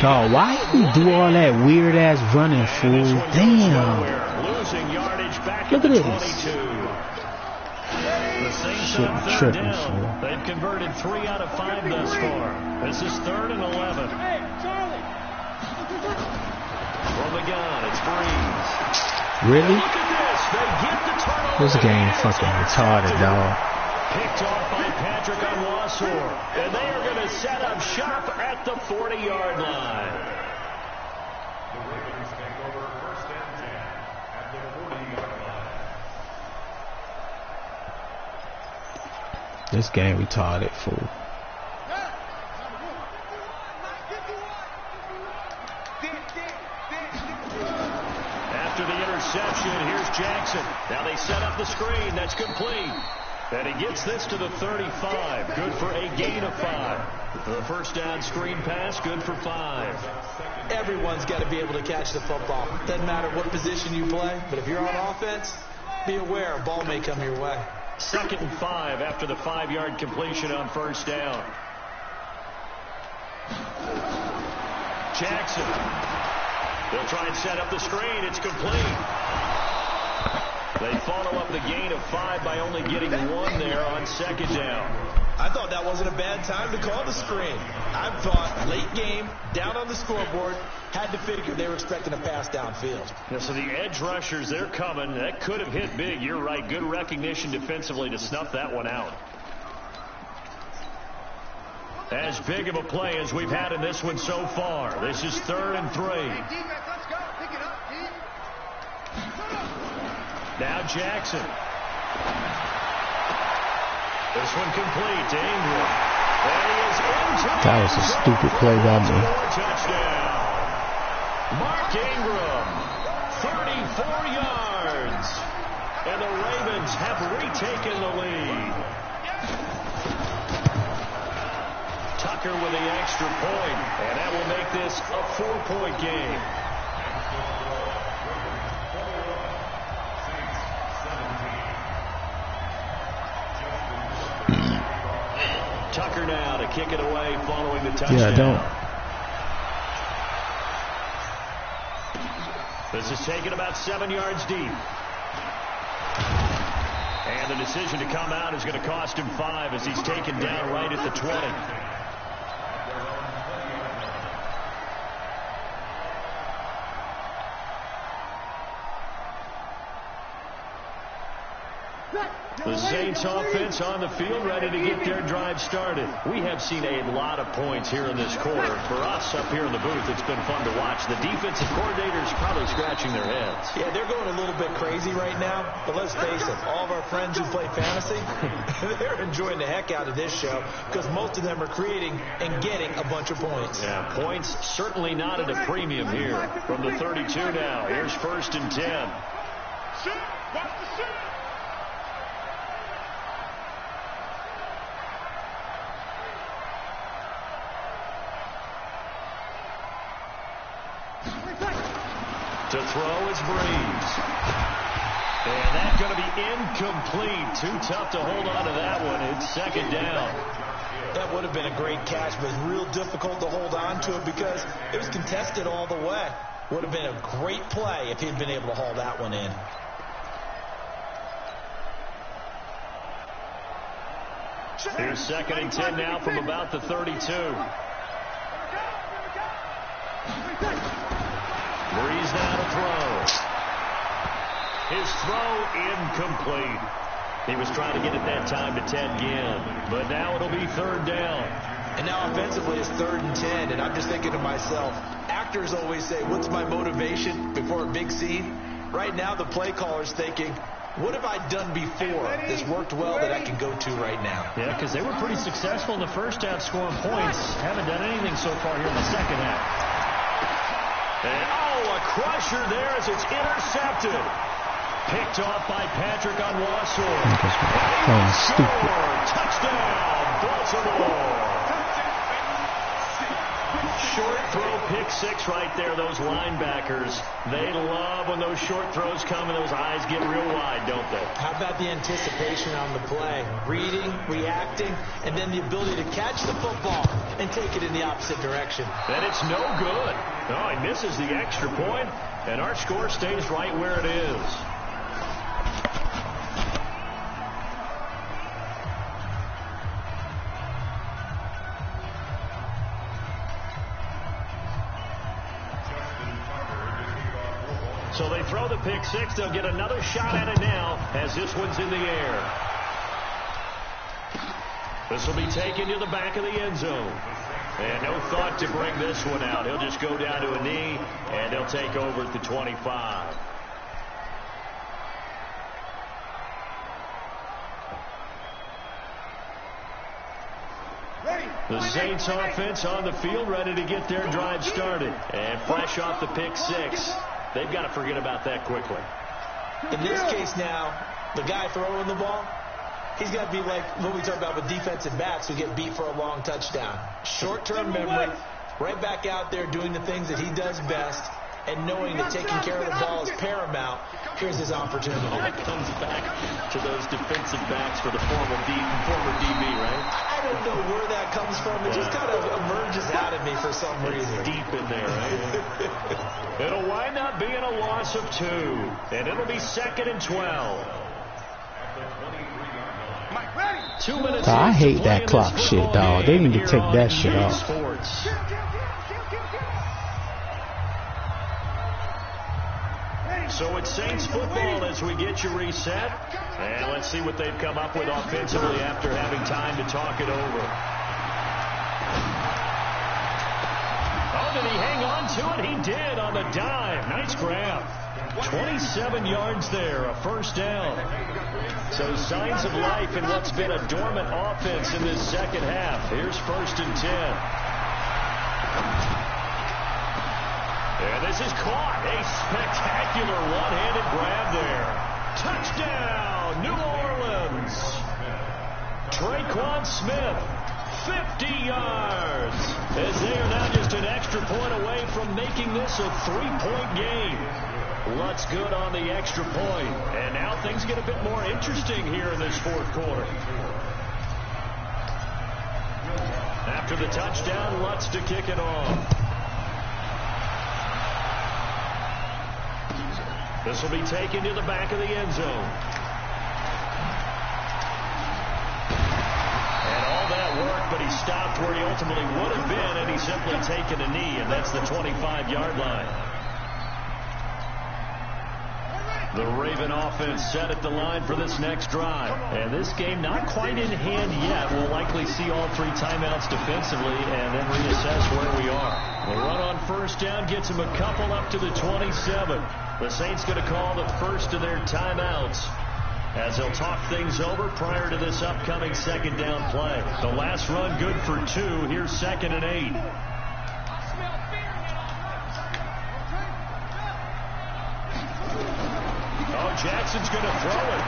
Dog, why you do all that weird ass running, fool? Damn. Losing yardage back Look at at the this. 22. The Saints Shit, on 3rd tripping, down. fool. They've converted 3 out of 5 thus far. This is 3rd and 11. From the gun, it's Breeze. Really? Look at this. They get the turnover. This game fucking retarded, dog. Picked off by Patrick Onwuasor. And they are going to set up shop at the 40-yard line. The Ravens take over 1st and 10 at the 40-yard line. This game retarded, fool. After the interception, here's Jackson. Now they set up the screen. That's complete. And he gets this to the 35. Good for a gain of 5. The first down screen pass, good for 5. Everyone's got to be able to catch the football. Doesn't matter what position you play, but if you're on offense, be aware a ball may come your way. 2nd and 5 after the 5-yard completion on first down. Jackson. They'll try and set up the screen. It's complete. They follow up the gain of 5 by only getting 1 there on 2nd down. I thought that wasn't a bad time to call the screen. I thought late game, down on the scoreboard, had to figure they were expecting a pass downfield. Yeah, so the edge rushers, they're coming. That could have hit big. You're right. Good recognition defensively to snuff that one out. As big of a play as we've had in this one so far. This is 3rd and 3. Hey, defense, let's go. Pick it up, team. Now Jackson. This one complete to Ingram. And he is into That was a stupid play by me. Touchdown. Mark Ingram, 34 yards. And the Ravens have retaken the lead. Tucker with the extra point, and that will make this a 4-point game. Tucker now to kick it away following the touchdown. Yeah, I don't. This is taken about 7 yards deep. And the decision to come out is going to cost him 5 as he's taken down right at the 20. The Saints offense on the field ready to get their drive started. We have seen a lot of points here in this quarter. For us up here in the booth, it's been fun to watch. The defensive coordinators probably scratching their heads. Yeah, they're going a little bit crazy right now. But let's face it, all of our friends who play fantasy, they're enjoying the heck out of this show because most of them are creating and getting a bunch of points. Yeah, points certainly not at a premium here. From the 32 now, here's 1st and 10. Shoot! Watch the shoot! To throw is Breeze. And that's going to be incomplete. Too tough to hold on to that one. It's 2nd down. That would have been a great catch, but real difficult to hold on to it because it was contested all the way. Would have been a great play if he'd been able to haul that one in. Here's 2nd and 10 now from about the 32. Breeze now to throw. His throw incomplete. He was trying to get it that time to Ted Ginn, but now it'll be 3rd down. And now offensively it's 3rd and 10, and I'm just thinking to myself, actors always say, what's my motivation before a big scene? Right now the play caller's thinking, what have I done before that's worked well that I can go to right now? Yeah, because they were pretty successful in the first half scoring points. Haven't done anything so far here in the second half. And, a crusher there as it's intercepted. Picked off by Patrick Onwuasor. Touchdown, Baltimore. Short throw, pick 6 right there. Those linebackers, they love when those short throws come and those eyes get real wide, don't they? How about the anticipation on the play? Reading, reacting, and then the ability to catch the football and take it in the opposite direction. And it's no good. Oh, he misses the extra point, and our score stays right where it is. So they throw the pick 6. They'll get another shot at it now as this one's in the air. This will be taken to the back of the end zone. And no thought to bring this one out. He'll just go down to a knee, and he'll take over at the 25. The Saints offense on the field ready to get their drive started. And fresh off the pick 6. They've got to forget about that quickly. In this case now, the guy throwing the ball, he's got to be like what we talk about with defensive backs who get beat for a long touchdown. Short-term memory, right back out there doing the things that he does best, and knowing that taking care of the ball is paramount, here's his opportunity. It comes back to those defensive backs for the former DB, right? I don't know where that comes from. It just kind of emerges out of me for some reason. It's deep in there, right? It'll wind up being a loss of 2, and it'll be 2nd and 12. 2 minutes. I hate that clock shit, dog. They need to take that shit off. So it's Saints football as we get you reset. And let's see what they've come up with offensively after having time to talk it over. Oh, did he hang on to it? He did on the dive. Nice grab. 27 yards there, a first down. So signs of life in what's been a dormant offense in this second half. Here's 1st and 10. And this is caught. A spectacular one-handed grab there. Touchdown, New Orleans. Traquan Smith, 50 yards. As they are now just an extra point away from making this a 3-point game. Lutz good on the extra point. And now things get a bit more interesting here in this 4th quarter. After the touchdown, Lutz to kick it off. This will be taken to the back of the end zone. And all that work, but he stopped where he ultimately would have been, and he's simply taken a knee, and that's the 25-yard line. The Raven offense set at the line for this next drive. And this game not quite in hand yet. We'll likely see all 3 timeouts defensively and then reassess where we are. The run on first down gets him a couple up to the 27. The Saints going to call the first of their timeouts as they'll talk things over prior to this upcoming second down play. The last run good for 2. Here's 2nd and 8. Oh, Jackson's going to throw it.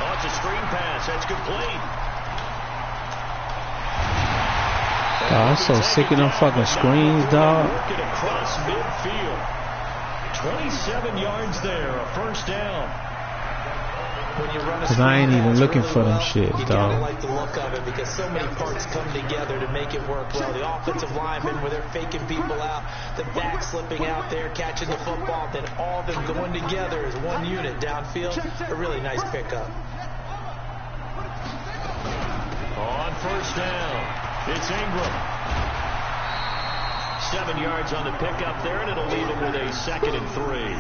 Oh, it's a screen pass. That's complete. I'm so sick of them fucking screens, dog. Working across midfield. 27 yards there, a first down. Because I ain't even looking for them shit, dog. You gotta like the look of it because so many parts come together to make it work well. The offensive linemen, where they're faking people out, the back slipping out there, catching the football, then all of them going together as one unit downfield. A really nice pickup. On first down, it's Ingram. 7 yards on the pickup there, and it'll leave him with a 2nd and 3.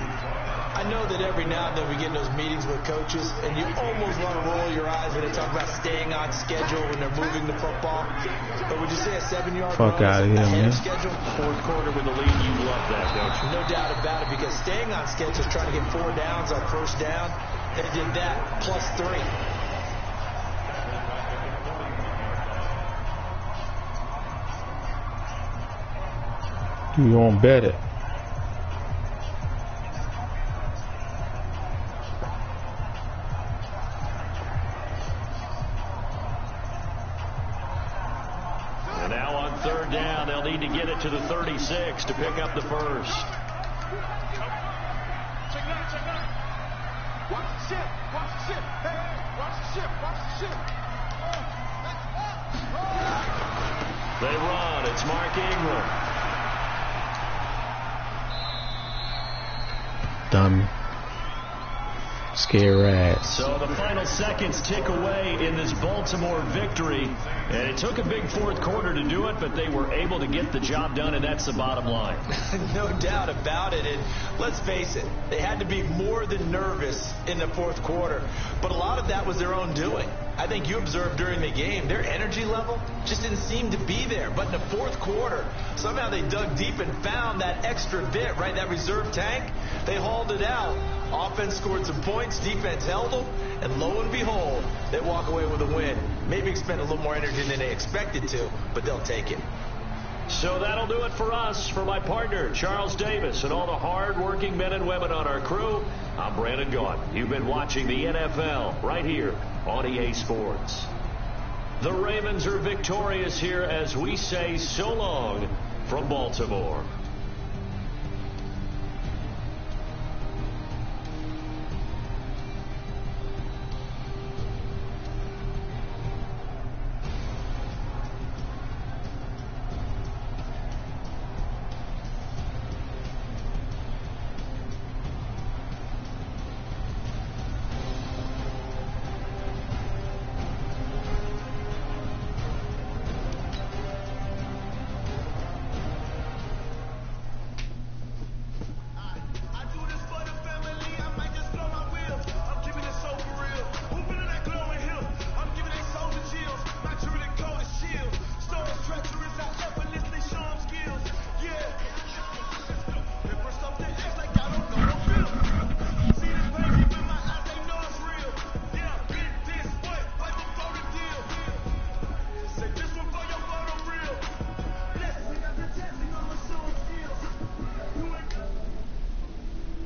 I know that every now and then we get in those meetings with coaches, and you almost want to roll your eyes when they talk about staying on schedule when they're moving the football. But would you say a 7-yard fuck out of here, man? Schedule? 4th quarter with the lead, you love that, don't you? No doubt about it, because staying on schedule is trying to get 4 downs on first down. They did that plus 3. You won't bet it. And now on 3rd down, they'll need to get it to the 36 to pick up the first. Watch the ship. Watch the ship. Hey, watch the ship. Watch the ship. They run. It's Mark Ingram. Dummy. Scare ass. So the final seconds tick away in this Baltimore victory. And it took a big 4th quarter to do it, but they were able to get the job done, and that's the bottom line. No doubt about it. And let's face it, they had to be more than nervous in the 4th quarter. But a lot of that was their own doing. I think you observed during the game, their energy level just didn't seem to be there. But in the 4th quarter, somehow they dug deep and found that extra bit, right, that reserve tank. They hauled it out. Offense scored some points, defense held them, and lo and behold, they walk away with a win. Maybe expend a little more energy than they expected to, but they'll take it. So that'll do it for us. For my partner, Charles Davis, and all the hard-working men and women on our crew, I'm Brandon Gaudin. You've been watching the NFL right here on EA Sports. The Ravens are victorious here as we say so long from Baltimore.